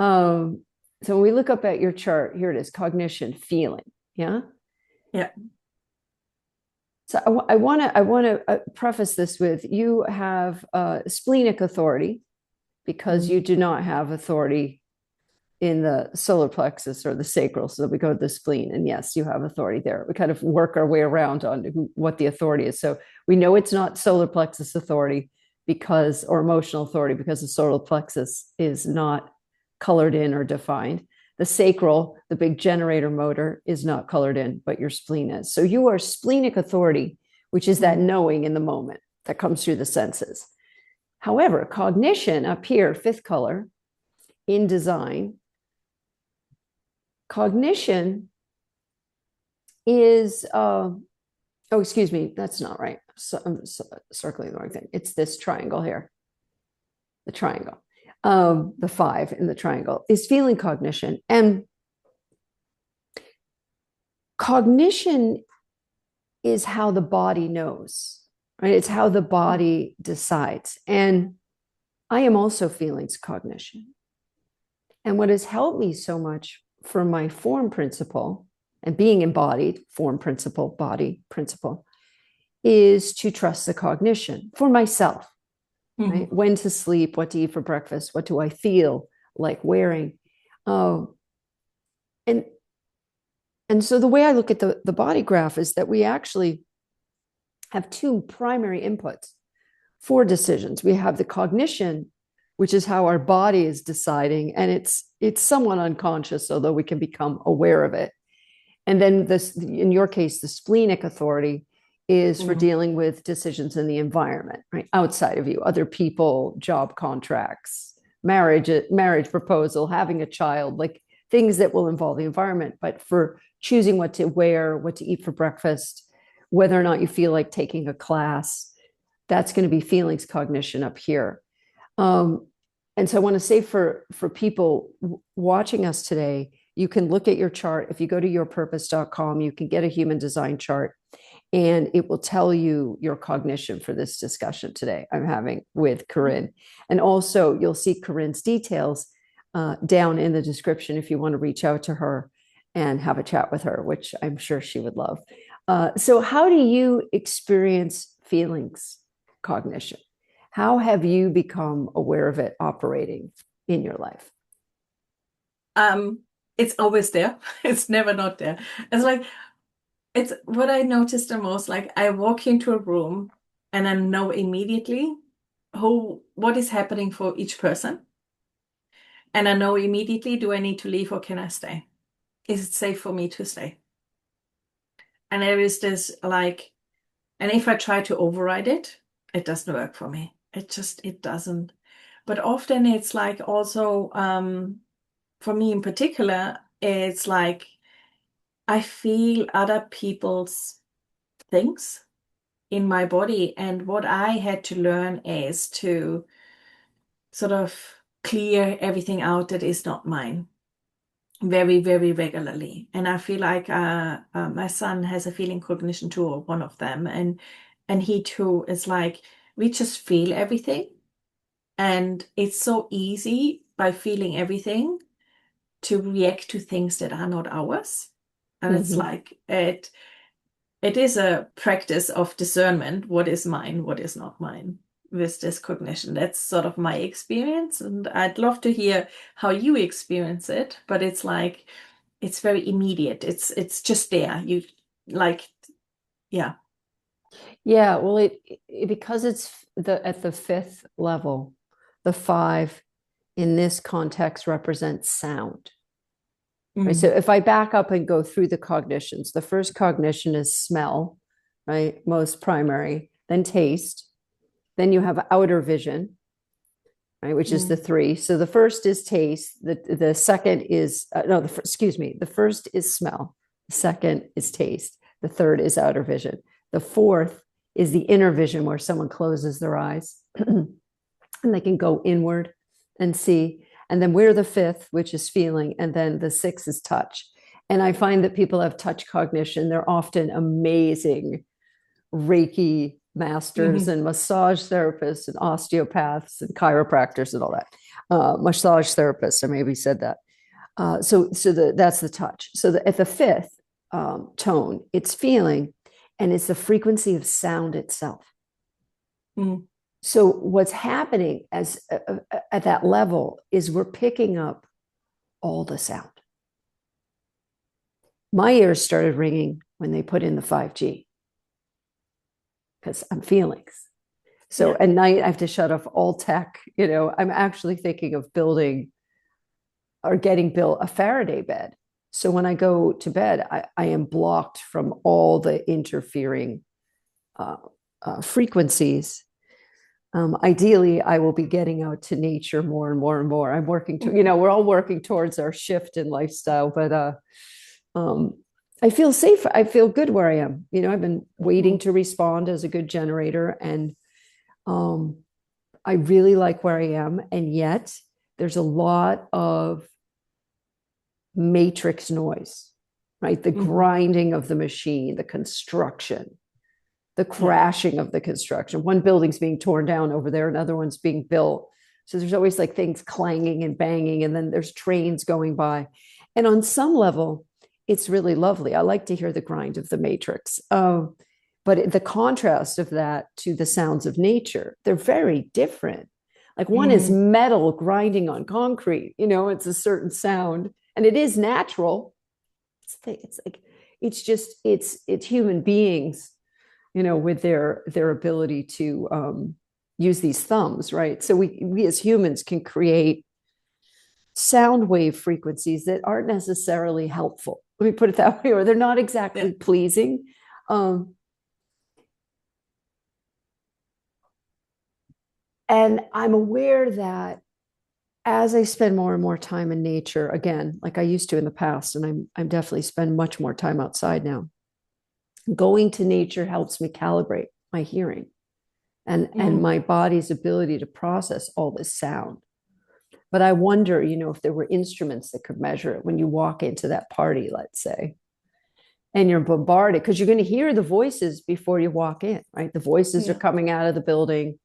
So when we look up at your chart, here it is, cognition, feeling. Yeah. Yeah. So I want to preface this with you have splenic authority because Mhm. you do not have authority in the solar plexus or the sacral. So we go to the spleen, and yes, you have authority there. We kind of work our way around on what the authority is. So we know it's not solar plexus authority because, or emotional authority, because the solar plexus is not colored in or defined. The sacral, the big generator motor, is not colored in, but your spleen is. So you are splenic authority, which is that Mhm. knowing in the moment that comes through the senses. However, cognition up here, fifth color in design, cognition is, oh, excuse me, that's not right. So I'm circling the wrong thing. It's this triangle here, the triangle. The five in the triangle is feeling cognition. And cognition is how the body knows, right? It's how the body decides. And I am also feelings cognition. And what has helped me so much for my form principle and being embodied, form principle, body principle, is to trust the cognition for myself, right? Mhm. When to sleep, what to eat for breakfast, what do I feel like wearing? Oh, and and so the way I look at the body graph is that we actually have two primary inputs for decisions. We have the cognition, which is how our body is deciding, and it's somewhat unconscious, although we can become aware of it. And then this, in your case, the splenic authority is for Mhm. dealing with decisions in the environment, right? Outside of you, other people, job contracts, marriage proposal, having a child, like things that will involve the environment. But for choosing what to wear, what to eat for breakfast, whether or not you feel like taking a class, that's going to be feelings cognition up here. Um, and so I want to say for people watching us today, you can look at your chart. If you go to yourpurpose.com, you can get a human design chart and it will tell you your cognition for this discussion today I'm having with Corinne. And also, you'll see Corinne's details down in the description if you want to reach out to her and have a chat with her, which I'm sure she would love. So, how do you experience feelings cognition? How have you become aware of it operating in your life? Um, it's always there. It's never not there. It's like it's what I noticed the most. Like I walk into a room and I know immediately what is happening for each person. And I know immediately, do I need to leave or can I stay? Is it safe for me to stay? And there is this like, and if I try to override it, it doesn't work for me. It doesn't. But often it's like also, for me in particular, it's like I feel other people's things in my body. And what I had to learn is to sort of clear everything out that is not mine very, very regularly. And I feel like my son has a feeling cognition too, or one of them. And he too is like, we just feel everything. And it's so easy by feeling everything to react to things that are not ours. And it's Mm-hmm. like it is a practice of discernment, what is mine, what is not mine, with this cognition. That's sort of my experience. And I'd love to hear how you experience it, but it's like it's very immediate. It's just there. You like, yeah. Yeah, well, because it's the at the fifth level, the five in this context represents sound. Right. So Mm, if I back up and go through the cognitions, the first cognition is smell, right? Most primary, then taste, then you have outer vision, right, which is the mm, three. So the first is taste. The second is no. Excuse me. The first is smell. The second is taste. The third is outer vision. The fourth is the inner vision, where someone closes their eyes and they can go inward and see. And then we're the fifth, which is feeling, and then the sixth is touch. And I find that people have touch cognition. They're often amazing Reiki masters Hmm. and massage therapists and osteopaths and chiropractors and all that. Massage therapists, I maybe said that. That's the touch. At the fifth tone, it's feeling, and it's the frequency of sound itself. Mm. So what's happening at that level is we're picking up all the sound. My ears started ringing when they put in the 5G because I'm feelings. So Yeah. at night, I have to shut off all tech. I'm actually thinking of building or getting built a Faraday bed. So when I go to bed, I am blocked from all the interfering frequencies. Ideally, I will be getting out to nature more and more and more. I'm working to, we're all working towards our shift in lifestyle, but I feel safe. I feel good where I am. I've been waiting to respond as a good generator, and I really like where I am. And yet there's a lot of matrix noise, right? The grinding of the machine, the construction, the crashing of the construction. One building's being torn down over there, another one's being built. So there's always like things clanging and banging, and then there's trains going by. And on some level, it's really lovely. I like to hear the grind of the matrix. But the contrast of that to the sounds of nature, they're very different. Like one is metal grinding on concrete, it's a certain sound, and it is natural. It's like it's human beings, with their ability to use these thumbs, right? So we as humans can create sound wave frequencies that aren't necessarily helpful. Let me put it that way, or they're not exactly pleasing. And I'm aware that as I spend more and more time in nature, again, like I used to in the past, and I'm definitely spend much more time outside now. Going to nature helps me calibrate my hearing and my body's ability to process all this sound. But I wonder, if there were instruments that could measure it when you walk into that party, let's say, and you're bombarded, because you're going to hear the voices before you walk in, right? The voices are coming out of the building,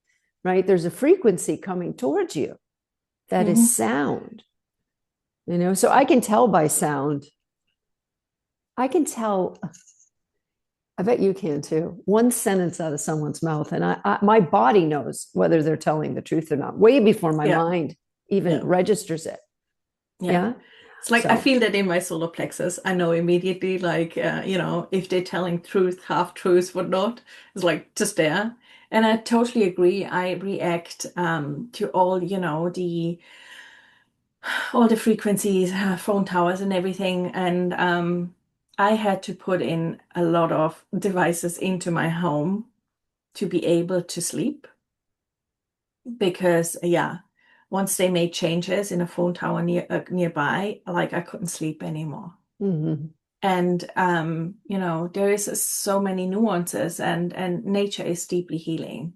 right? There's a frequency coming towards you that is sound, so I can tell by sound. I can tell, I bet you can too, one sentence out of someone's mouth, and my body knows whether they're telling the truth or not, way before my mind even registers it. Yeah. It's like I feel that in my solar plexus. I know immediately, like, if they're telling truth, half truths, whatnot. It's like just there. And I totally agree. I react to all the frequencies, phone towers and everything. And I had to put in a lot of devices into my home to be able to sleep. Because, once they made changes in a phone tower nearby, like I couldn't sleep anymore. And, there is so many nuances, and nature is deeply healing.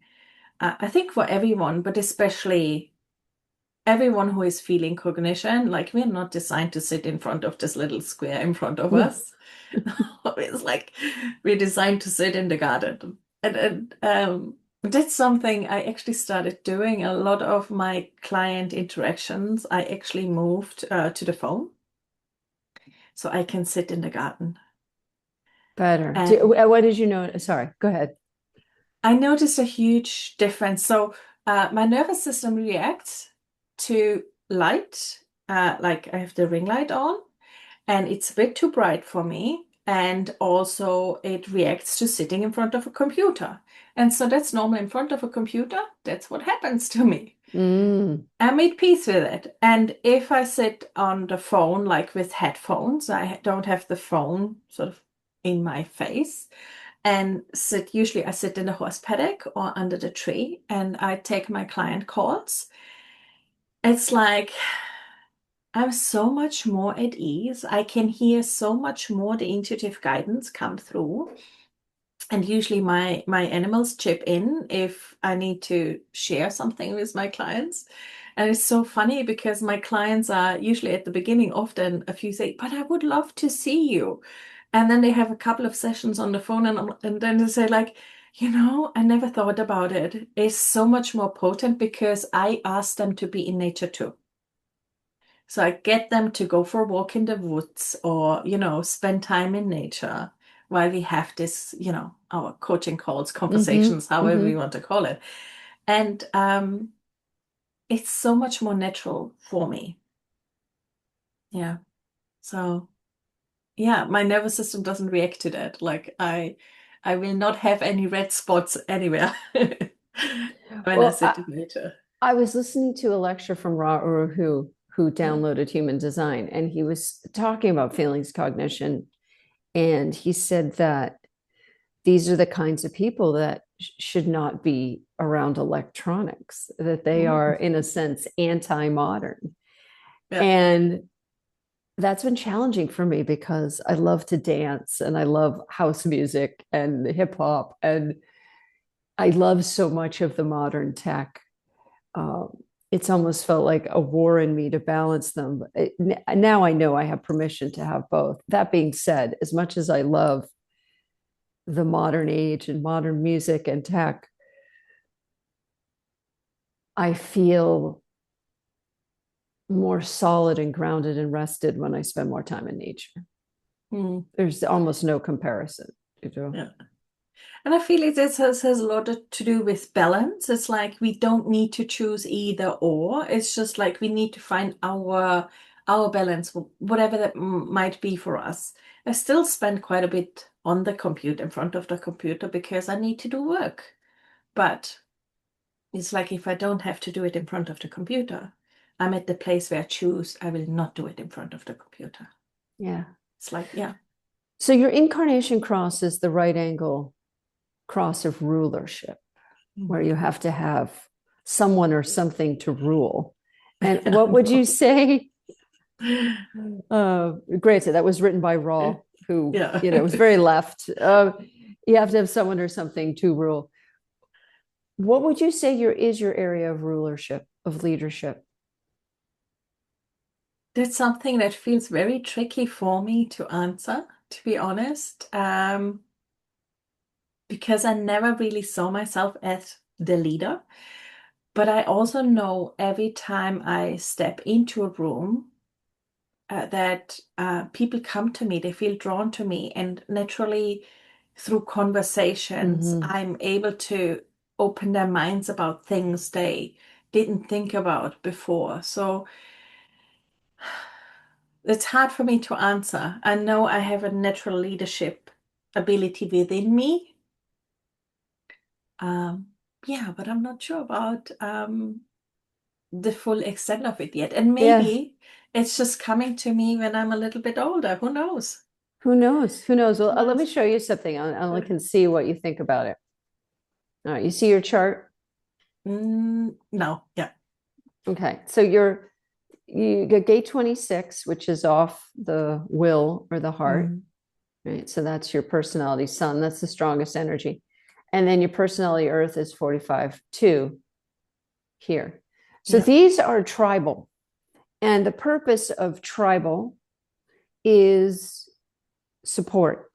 I think for everyone, but especially everyone who is feeling cognition, like we're not designed to sit in front of this little square in front of us. It's like we're designed to sit in the garden. And that's something I actually started doing. A lot of my client interactions, I actually moved to the phone so I can sit in the garden. Better. And What did you know? Sorry, go ahead. I noticed a huge difference. So my nervous system reacts to light, like I have the ring light on, and it's a bit too bright for me. And also it reacts to sitting in front of a computer. And so that's normal in front of a computer. That's what happens to me. I made peace with it. And if I sit on the phone, like with headphones, I don't have the phone sort of in my face, and usually I sit in the horse paddock or under the tree, and I take my client calls. It's like I'm so much more at ease. I can hear so much more the intuitive guidance come through. And usually my animals chip in if I need to share something with my clients. And it's so funny because my clients are usually at the beginning often a few say, but I would love to see you. And then they have a couple of sessions on the phone, and then they say like, I never thought about it. It's so much more potent because I ask them to be in nature too. So I get them to go for a walk in the woods or, spend time in nature while we have this, our coaching calls, Mm-hmm. conversations, however Mm-hmm. we want to call it. And it's so much more natural for me. Yeah. So yeah, my nervous system doesn't react to that. Like I will not have any red spots anywhere when I Well, sit in nature. I was listening to a lecture from Ra Uru who Yeah. downloaded Human Design, and he was talking about feelings cognition. And he said that these are the kinds of people that should not be around electronics, that they are, Mm. in a sense, anti-modern. Yeah. And that's been challenging for me because I love to dance and I love house music and hip hop. And I love so much of the modern tech. Um, it's almost felt like a war in me to balance them. But now I know I have permission to have both. That being said, as much as I love the modern age and modern music and tech, I feel more solid and grounded and rested when I spend more time in nature. Mm. There's almost no comparison. You know? Yeah. And I feel it has a lot to do with balance. It's like we don't need to choose either or. It's just like we need to find our balance, whatever that might be for us. I still spend quite a bit on the computer, in front of the computer, because I need to do work. But it's like if I don't have to do it in front of the computer, I'm at the place where I choose I will not do it in front of the computer. Yeah. It's like, yeah. So your incarnation cross is the right angle cross of rulership, where you have to have someone or something to rule. And Yeah, what would you say? Granted, that was written by no. Raw, who, Yeah. was very left. You have to have someone or something to rule. What would you say is your area of rulership, of leadership? That's something that feels very tricky for me to answer, to be honest, because I never really saw myself as the leader. But I also know every time I step into a room, that people come to me, they feel drawn to me, and naturally, through conversations, Mm-hmm. I'm able to open their minds about things they didn't think about before. So it's hard for me to answer. I know I have a natural leadership ability within me. Um, yeah, but I'm not sure about the full extent of it yet. And Yeah. maybe it's just coming to me when I'm a little bit older. Who knows? Who knows? Who knows? Well, Who let me knows? show you something. I can see what you think about it. All right. You see your chart? No, yeah. Okay. So you get gate 26, which is off the will or the heart, Mm, right? So that's your personality sun. That's the strongest energy. And then your personality earth is 45, 2 here. So yeah. these are tribal. And the purpose of tribal is support.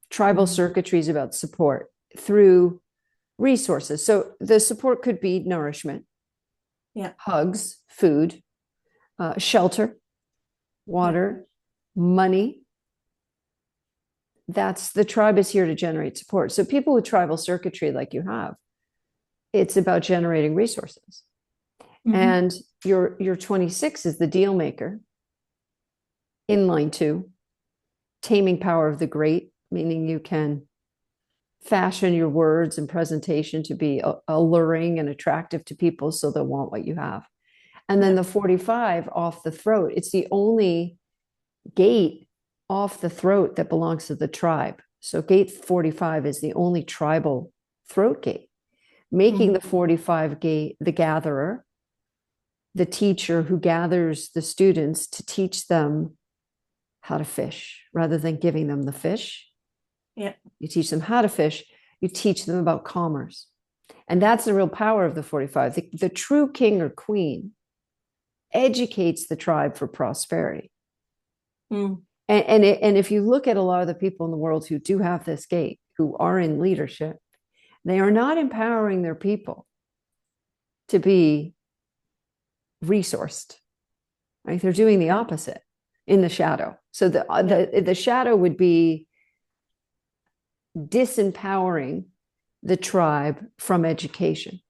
Tribal Mm, circuitry is about support through resources. So the support could be nourishment, yeah. hugs, food, shelter, Yeah. water, money. That's the tribe is here to generate support. So people with tribal circuitry like you have, it's about generating resources. Hmm. And your 26 is the deal maker in line 2, taming power of the great, meaning you can fashion your words and presentation to be alluring and attractive to people so they'll want what you have. And then Yeah. the 45 off the throat, it's the only gate off the throat that belongs to the tribe. So gate 45 is the only tribal throat gate, making the Hmm. 45 gate the gatherer, the teacher who gathers the students to teach them how to fish rather than giving them the fish. Yeah. You teach them how to fish, you teach them about commerce. And that's the real power of the 45. The true king or queen educates the tribe for prosperity. Mm. And if you look at a lot of the people in the world who do have this gate, who are in leadership, They are not empowering their people to be resourced, right? They're doing the opposite in the shadow. So the shadow would be disempowering the tribe from education.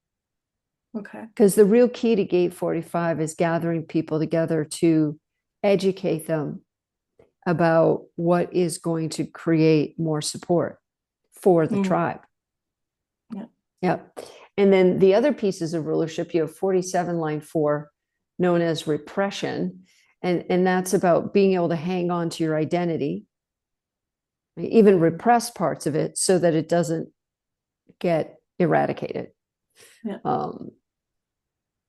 Okay. Because the real key to Gate 45 is gathering people together to educate them about what is going to create more support for the tribe. Yeah. Yep. And then the other pieces of rulership, you have 47, line 4, known as repression. And that's about being able to hang on to your identity, even repress parts of it so that it doesn't get eradicated. Yeah.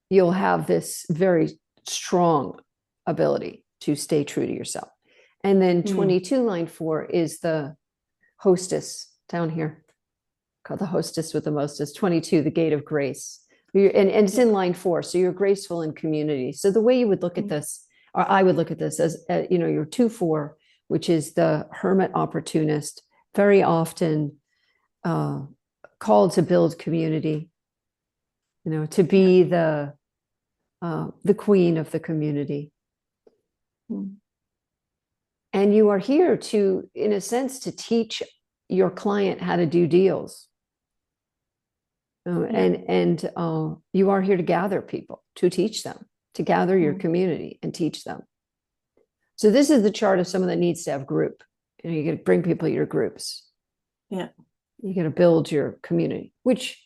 You'll have this very strong ability to stay true to yourself. And then 22, line 4 is the hostess down here, called the hostess with the mostest. 22, the gate of grace. And it's in line 4. So you're graceful in community. So the way you would look at this, or I would look at this as, your 2-4, which is the hermit opportunist, very often called to build community, to be the queen of the community. And you are here to, in a sense, to teach your client how to do deals. And you are here to gather people, to teach them, to gather your community and teach them. So this is the chart of someone that needs to have group. You got to bring people to your groups. Yeah. You got to build your community, which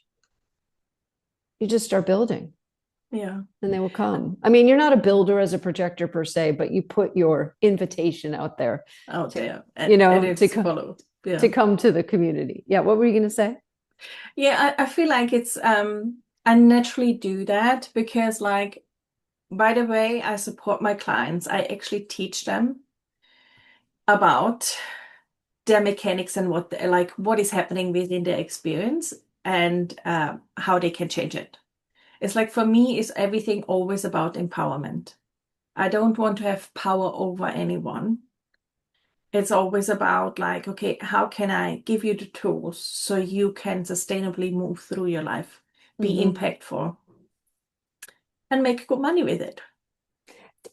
you just start building. Yeah. And they will come. I mean, you're not a builder as a projector per se, but you put your invitation out there. And to come to the community. Yeah. What were you going to say? Yeah, I feel like it's I naturally do that because, like, by the way, I support my clients. I actually teach them about their mechanics and what is happening within their experience and how they can change it. It's like, for me, is everything always about empowerment. I don't want to have power over anyone. It's always about, like, okay, how can I give you the tools so you can sustainably move through your life, be impactful, and make good money with it.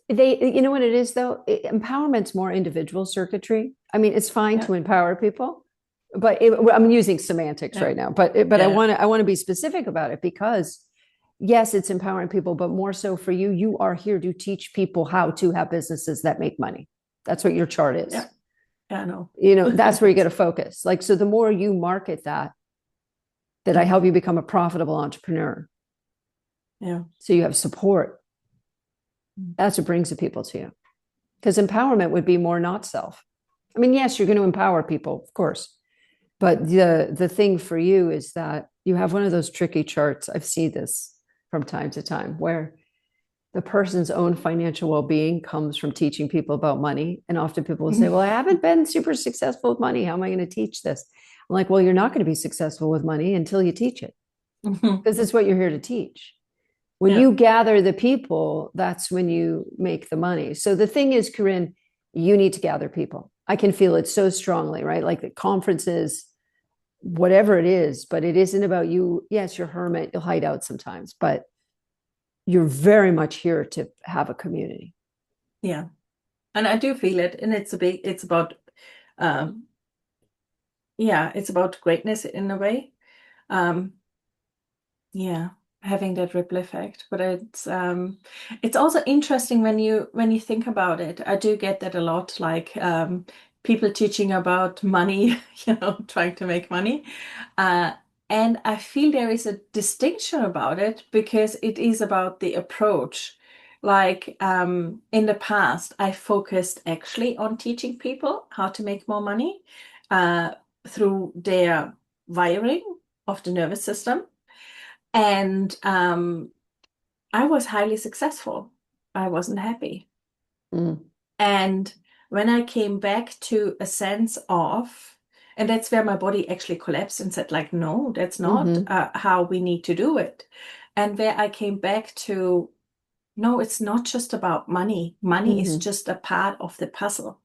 You know what it is, though? Empowerment's more individual circuitry. I mean, it's fine to empower people, but I'm using semantics right now. But I want to be specific about it because, yes, it's empowering people, but more so for you. You are here to teach people how to have businesses that make money. That's what your chart is. Yeah, I know. That's where you got to focus. Like, so the more you market that I help you become a profitable entrepreneur. Yeah. So you have support. That's what brings the people to you. Because empowerment would be more not self. I mean, yes, you're going to empower people, of course. But the thing for you is that you have one of those tricky charts. I've seen this from time to time where the person's own financial well-being comes from teaching people about money. And often people will say, well, I haven't been super successful with money. How am I going to teach this? I'm like, well, you're not going to be successful with money until you teach it. Because it's what you're here to teach. When you gather the people, that's when you make the money. So the thing is, Corinne, you need to gather people. I can feel it so strongly, right? Like the conferences, whatever it is, but it isn't about you. Yes, you're a hermit, you'll hide out sometimes, but you're very much here to have a community. Yeah. And I do feel it. And it's about, it's about greatness in a way. Having that ripple effect. But it's also interesting when you think about it. I do get that a lot, like people teaching about money, trying to make money. And I feel there is a distinction about it because it is about the approach. Like in the past, I focused actually on teaching people how to make more money through their wiring of the nervous system. And I was highly successful. I wasn't happy. And when I came back to a sense of, and that's where my body actually collapsed and said, like, no, that's not how we need to do it. And where I came back to, no, it's not just about money. Money is just a part of the puzzle.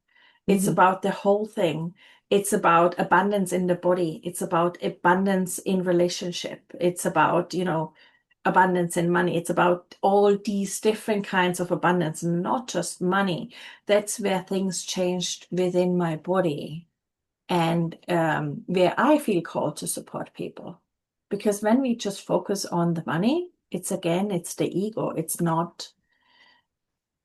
It's about the whole thing. It's about abundance in the body. It's about abundance in relationship. It's about, abundance in money. It's about all these different kinds of abundance, not just money. That's where things changed within my body and where I feel called to support people. Because when we just focus on the money, it's the ego. It's not.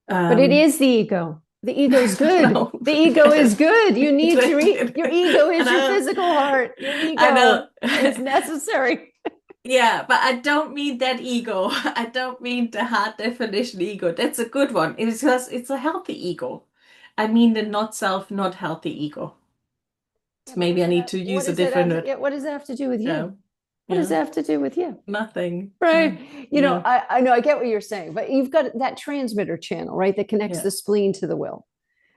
But it is the ego. The ego's good. No, The ego is good. You need to it- your ego is I your know. physical heart. Your I ego know. is necessary. Yeah, but I don't mean that ego. I don't mean the hard definition ego. That's a good one. It's just it's a healthy ego. I mean the not self, not healthy ego. Yeah, So but maybe I need to what use a does that have different to, word. yeah, what does that have to do with Yeah, you? What does yeah, that have to do with you? nothing. Right. Yeah, I know I get what you're saying, but you've got that transmitter channel, right? That connects yeah, the spleen to the will.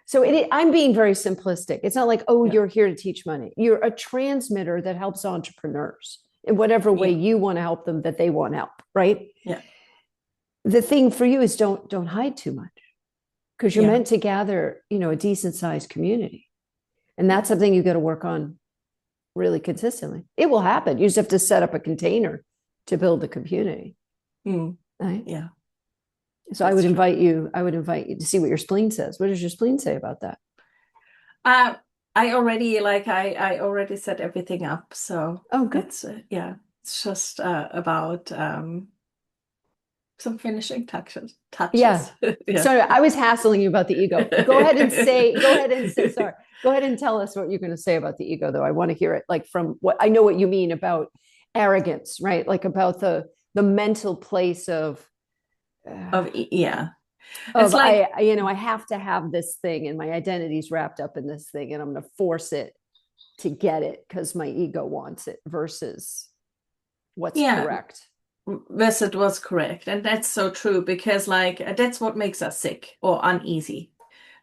So I'm being very simplistic. It's not like, oh, yeah, you're here to teach money. You're a transmitter that helps entrepreneurs in whatever way yeah, you want to help them that they want help, right? yeah, The thing for you is don't hide too much because you're yeah, meant to gather, a decent sized community. And yeah. that's something you got to work on really consistently. It will happen. You just have to set up a container to build the community. Mm, Right. yeah, So that's true. I would invite you to see what your spleen says. What does your spleen say about that? Uh, I already set everything up, so Oh, good. it's yeah, it's just about some finishing touches. Yeah. Touches. Yeah. So I was hassling you about the ego. Go ahead and say, sorry. Go ahead and tell us what you're going to say about the ego, though. I want to hear it like from what I know what you mean about arrogance, right? Like about the mental place Yeah. It's of like I have to have this thing and my identity's wrapped up in this thing and I'm going to force it to get it because my ego wants it versus what's yeah, correct. Visit was correct. And that's so true because that's what makes us sick or uneasy.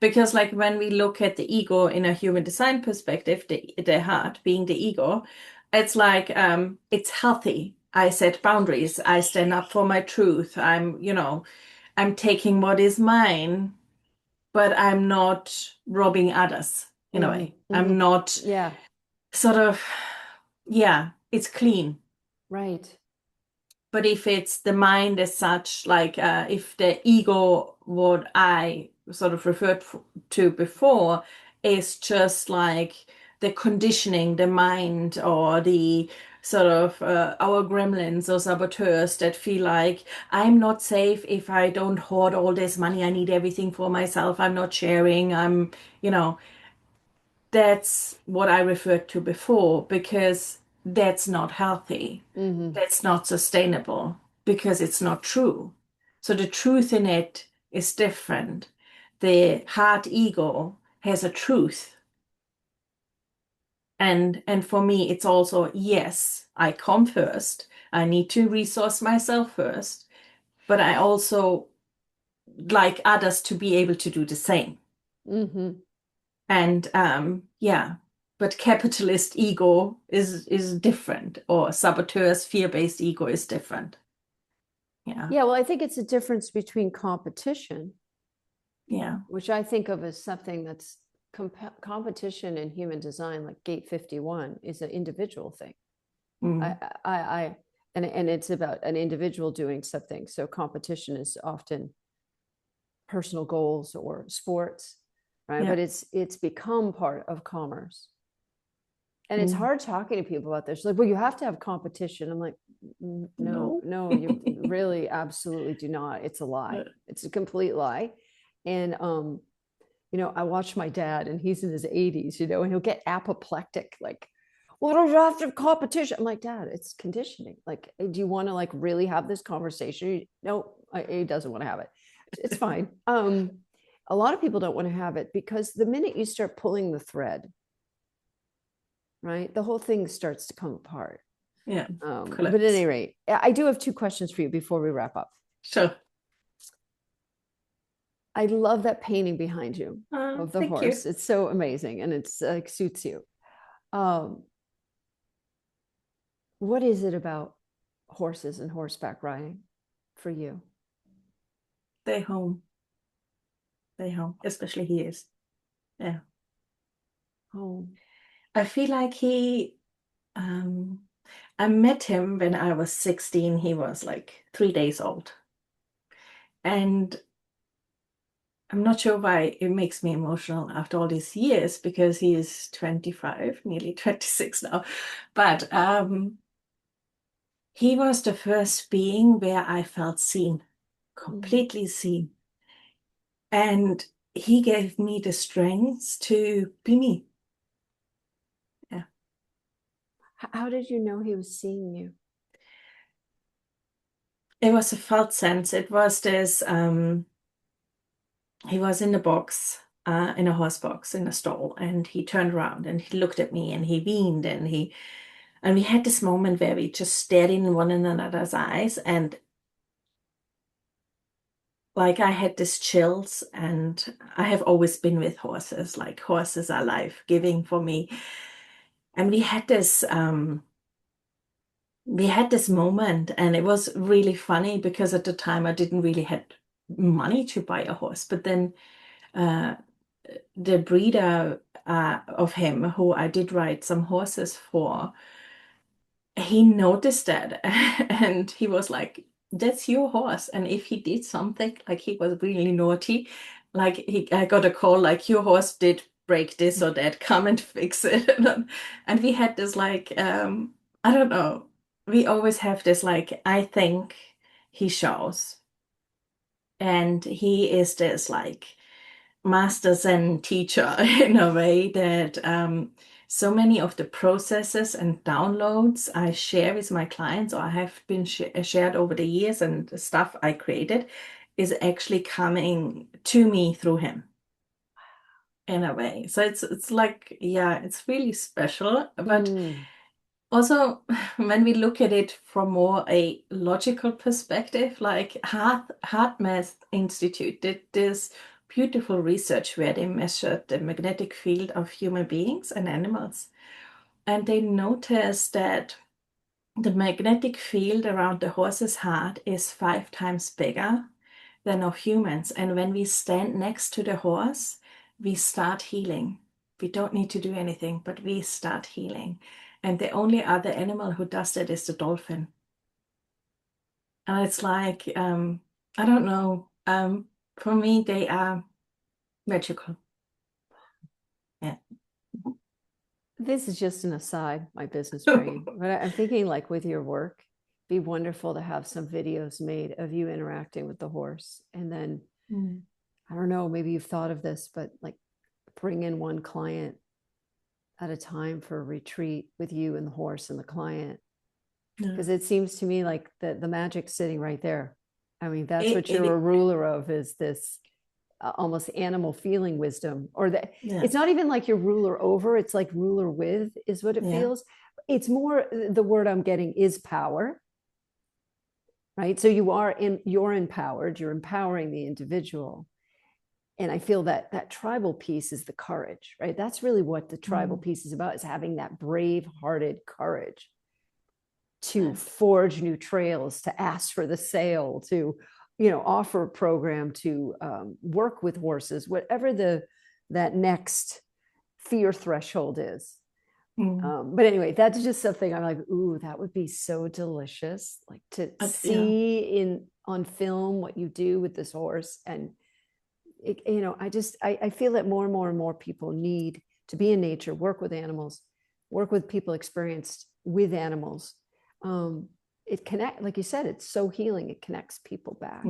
Because like when we look at the ego in a human design perspective, the heart being the ego, it's like it's healthy. I set boundaries. I stand up for my truth. I'm taking what is mine, but I'm not robbing others in a Mm-hmm, way. mm-hmm. I'm not Yeah, sort of, yeah, it's clean. right. But if it's the mind as such, like if the ego, what I sort of referred to before, is just like the conditioning, the mind, or the sort of our gremlins or saboteurs that feel like I'm not safe if I don't hoard all this money. I need everything for myself. I'm not sharing. You know, that's what I referred to before because that's not healthy. Mm-hmm. That's not sustainable because it's not true. So the truth in it is different. The heart ego has a truth. And for me, it's also, yes, I come first. I need to resource myself first, but I also like others to be able to do the same. Mm-hmm. And yeah, but capitalist ego is different, or saboteur's fear-based ego is different. Yeah, Yeah, well, I think it's a difference between competition, yeah, which I think of as something that's competition in human design, like Gate 51, is an individual thing. mm, And it's about an individual doing something. So competition is often personal goals or sports, right? yeah, But it's become part of commerce. And it's mm, hard talking to people about this. Like, well, you have to have competition. I'm like, no, no, no, you really absolutely do not. It's a lie. It's a complete lie. And I watch my dad and he's in his 80s, and he'll get apoplectic, like, well, don't you have to have competition? I'm like, Dad, it's conditioning. Like, do you want to like really have this conversation? No, he doesn't want to have it. It's fine. A lot of people don't want to have it because the minute you start pulling the thread, right, the whole thing starts to come apart. yeah, But at any collapse. rate, I do have two questions for you before we wrap up. Sure. I love that painting behind you of the Thank you. horse. It's so amazing and it's like suits you. Um, what is it about horses and horseback riding for you? Stay home. Stay home. Especially he is. Yeah. Home. I feel like I met him when I was 16. He was like 3 days old. And I'm not sure why it makes me emotional after all these years, because he is 25, nearly 26 now. But he was the first being where I felt seen, completely seen. And he gave me the strength to be me. Yeah. How did you know he was seeing you? It was a felt sense. It was this, he was in the box, in a horse box in a stall, and he turned around and he looked at me and he beamed and we had this moment where we just stared in one another's eyes, and like I had this chills. And I have always been with horses, like horses are life-giving for me. And we had this moment, and it was really funny because at the time I didn't really had money to buy a horse. But then uh, the breeder of him, who I did ride some horses for, he noticed that and he was like, "That's your horse." And if he did something, like he was really naughty, like I got a call like, "Your horse did break this or that, come and fix it." And we had this like, I don't know, we always have this like, I think he shows, and he is this like master Zen teacher in a way that so many of the processes and downloads I share with my clients, or have been shared over the years, and the stuff I created is actually coming to me through him in a way. So it's like, yeah, it's really special. But also, when we look at it from more a logical perspective, like Heart Math Institute did this beautiful research where they measured the magnetic field of human beings and animals. And they noticed that the magnetic field around the horse's heart is 5 times bigger than of humans. And when we stand next to the horse, we start healing. We don't need to do anything, but we start healing. And the only other animal who does that is the dolphin. And it's like, I don't know. For me, they are magical. Yeah. This is just an aside, my business brain, but I'm thinking like with your work, be wonderful to have some videos made of you interacting with the horse. And then, I don't know, maybe you've thought of this, but like bring in one client at a time for a retreat with you and the horse and the client. Because it seems to me like the magic's sitting right there. I mean, that's what you're a ruler of, is this almost animal feeling wisdom, or that it's not even like you're ruler over, it's like ruler with is what it feels. It's more, the word I'm getting is power, right? So you're empowered, you're empowering the individual. And I feel that tribal piece is the courage, right? That's really what the tribal piece is about, is having that brave hearted courage to forge new trails, to ask for the sale, to offer a program, to work with horses, whatever that next fear threshold is. But anyway, that's just something I'm like, ooh, that would be so delicious, like to see on film what you do with this horse. And I feel that more and more and more people need to be in nature, work with animals, work with people experienced with animals. It connect, like you said, it's so healing. It connects people back.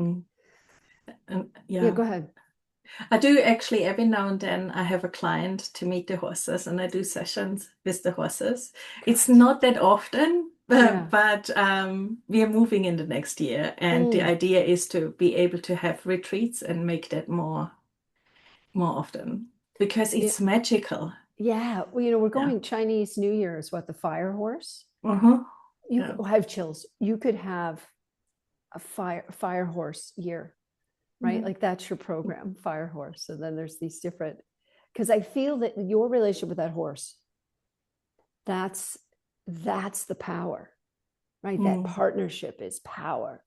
Yeah, go ahead. I do actually, every now and then I have a client to meet the horses, and I do sessions with the horses. It's not that often, but we are moving in the next year, and the idea is to be able to have retreats and make that more often, because it's magical. Yeah, well, we're going Chinese New Year is what, the fire horse? You have chills. You could have a fire horse year, right? Like that's your program, fire horse. So then there's these different, because I feel that your relationship with that horse, that's the power, right? That partnership is power.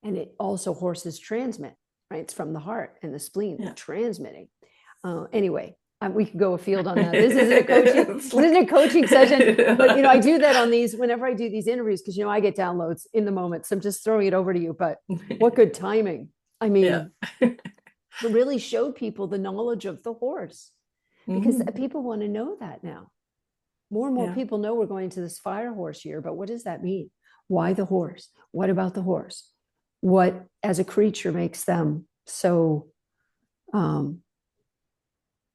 And it also, horses transmit, right? It's from the heart and the spleen, transmitting. Anyway, We could go afield on that. This isn't a coaching, this isn't a coaching session, but I do that on these whenever I do these interviews because I get downloads in the moment. So I'm just throwing it over to you. But what good timing! I mean, to really show people the knowledge of the horse because people want to know that now. More and more people know we're going to this fire horse year, but what does that mean? Why the horse? What about the horse? What as a creature makes them so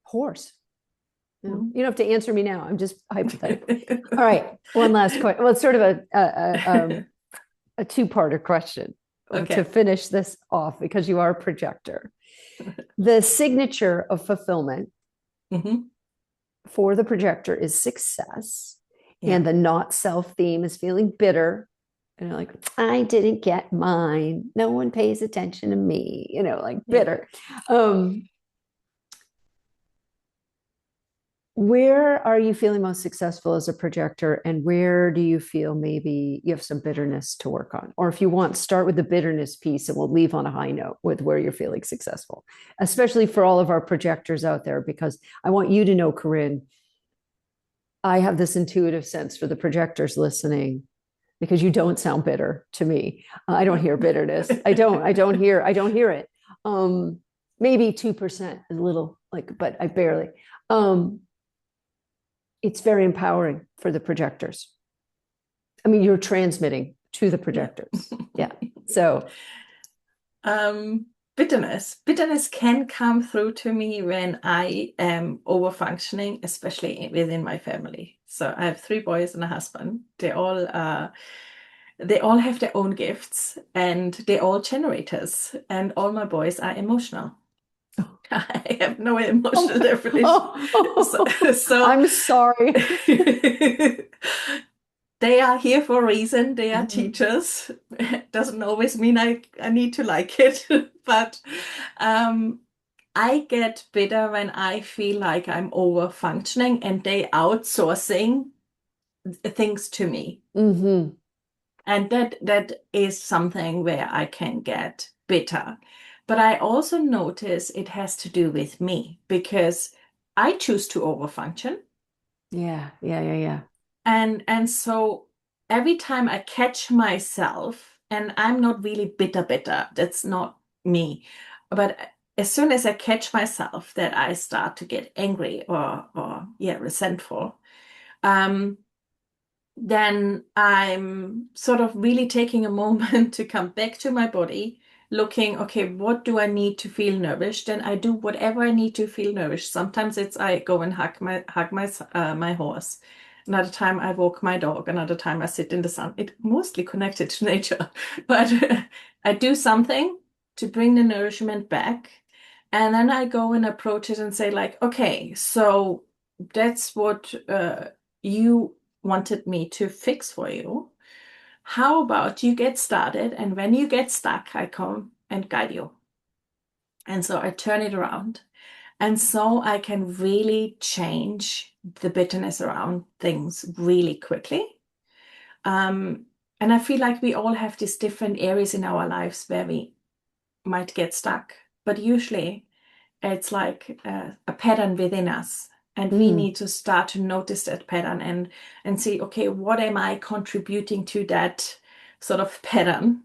horse? You don't have to answer me now. I'm just hypothetical. All right, one last question. Well, it's sort of a two-parter question to finish this off because you are a projector. The signature of fulfillment for the projector is success, and the not self theme is feeling bitter. And like, I didn't get mine. No one pays attention to me. Like bitter. Where are you feeling most successful as a projector, and where do you feel maybe you have some bitterness to work on? Or if you want, start with the bitterness piece and we'll leave on a high note with where you're feeling successful, especially for all of our projectors out there, because I want you to know, Corinne, I have this intuitive sense for the projectors listening because you don't sound bitter to me. I don't hear bitterness. I don't hear it. Maybe 2%, a little but I barely. It's very empowering for the projectors. I mean, you're transmitting to the projectors. Yeah. So bitterness can come through to me when I am over functioning, especially within my family. So I have 3 boys and a husband. They all have their own gifts and they're all generators, and all my boys are emotional. I have no emotional definition. So I'm sorry. They are here for a reason. They are teachers. It doesn't always mean I need to like it, but I get bitter when I feel like I'm over functioning and they outsourcing things to me. And that is something where I can get bitter. But I also notice it has to do with me because I choose to overfunction. Yeah. And so every time I catch myself, and I'm not really bitter, that's not me. But as soon as I catch myself that I start to get angry or resentful, then I'm sort of really taking a moment to come back to my body, looking, okay, what do I need to feel nourished? And I do whatever I need to feel nourished. Sometimes it's I go and hug my horse. Another time I walk my dog. Another time I sit in the sun. It's mostly connected to nature, but I do something to bring the nourishment back. And then I go and approach it and say like, okay, so that's what you wanted me to fix for you. How about you get started, and when you get stuck, I come and guide you. And so I turn it around. And so I can really change the bitterness around things really quickly. And I feel like we all have these different areas in our lives where we might get stuck. But usually it's like a pattern within us. And we need to start to notice that pattern and see, okay, what am I contributing to that sort of pattern?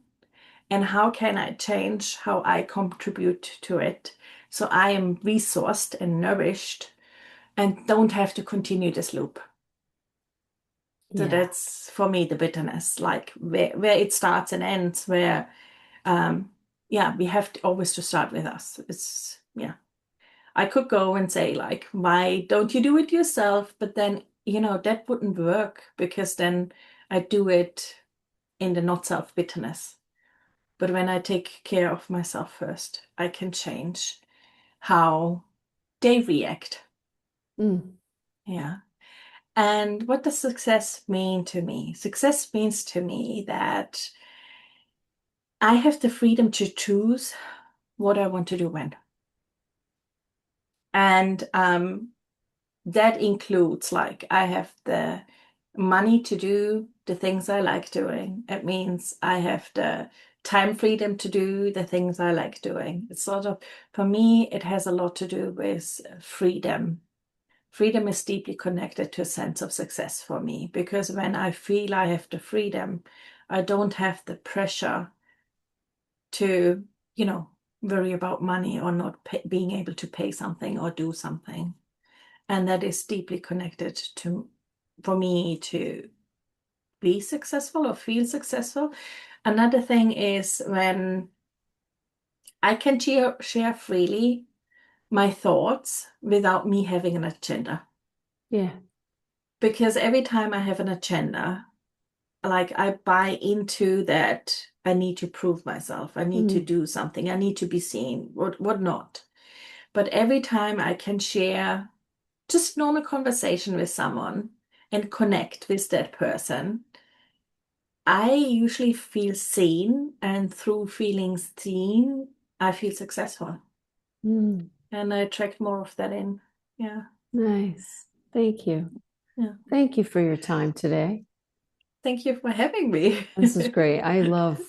And how can I change how I contribute to it so I am resourced and nourished and don't have to continue this loop? So that's for me the bitterness, like where it starts and ends, where we have to always to start with us. It's I could go and say like, why don't you do it yourself? But then, that wouldn't work because then I do it in the not self-bitterness. But when I take care of myself first, I can change how they react. Yeah. And what does success mean to me? Success means to me that I have the freedom to choose what I want to do when. And that includes like I have the money to do the things I like doing. It means I have the time freedom to do the things I like doing. It's sort of, for me, it has a lot to do with freedom freedom is deeply connected to a sense of success for me, because when I feel I have the freedom, I don't have the pressure to, worry about money or not being able to pay something or do something. And that is deeply connected to, for me, to be successful or feel successful. Another thing is when I can share freely my thoughts without me having an agenda. Yeah. Because every time I have an agenda, like I buy into that I need to prove myself, I need to do something, I need to be seen, what not. But every time I can share just normal conversation with someone and connect with that person, I usually feel seen, and through feeling seen, I feel successful. Mm. And I attract more of that in. Yeah. Nice. Thank you. Yeah. Thank you for your time today. Thank you for having me. This is great. I love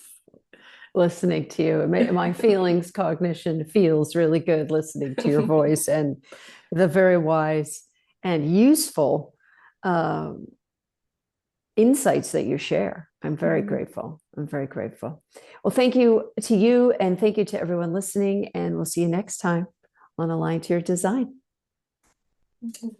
listening to you. My feelings cognition feels really good listening to your voice and the very wise and useful um, insights that you share. I'm very grateful. I'm very grateful. Well, thank you to you, and thank you to everyone listening. And we'll see you next time on Align to Your Design. Okay.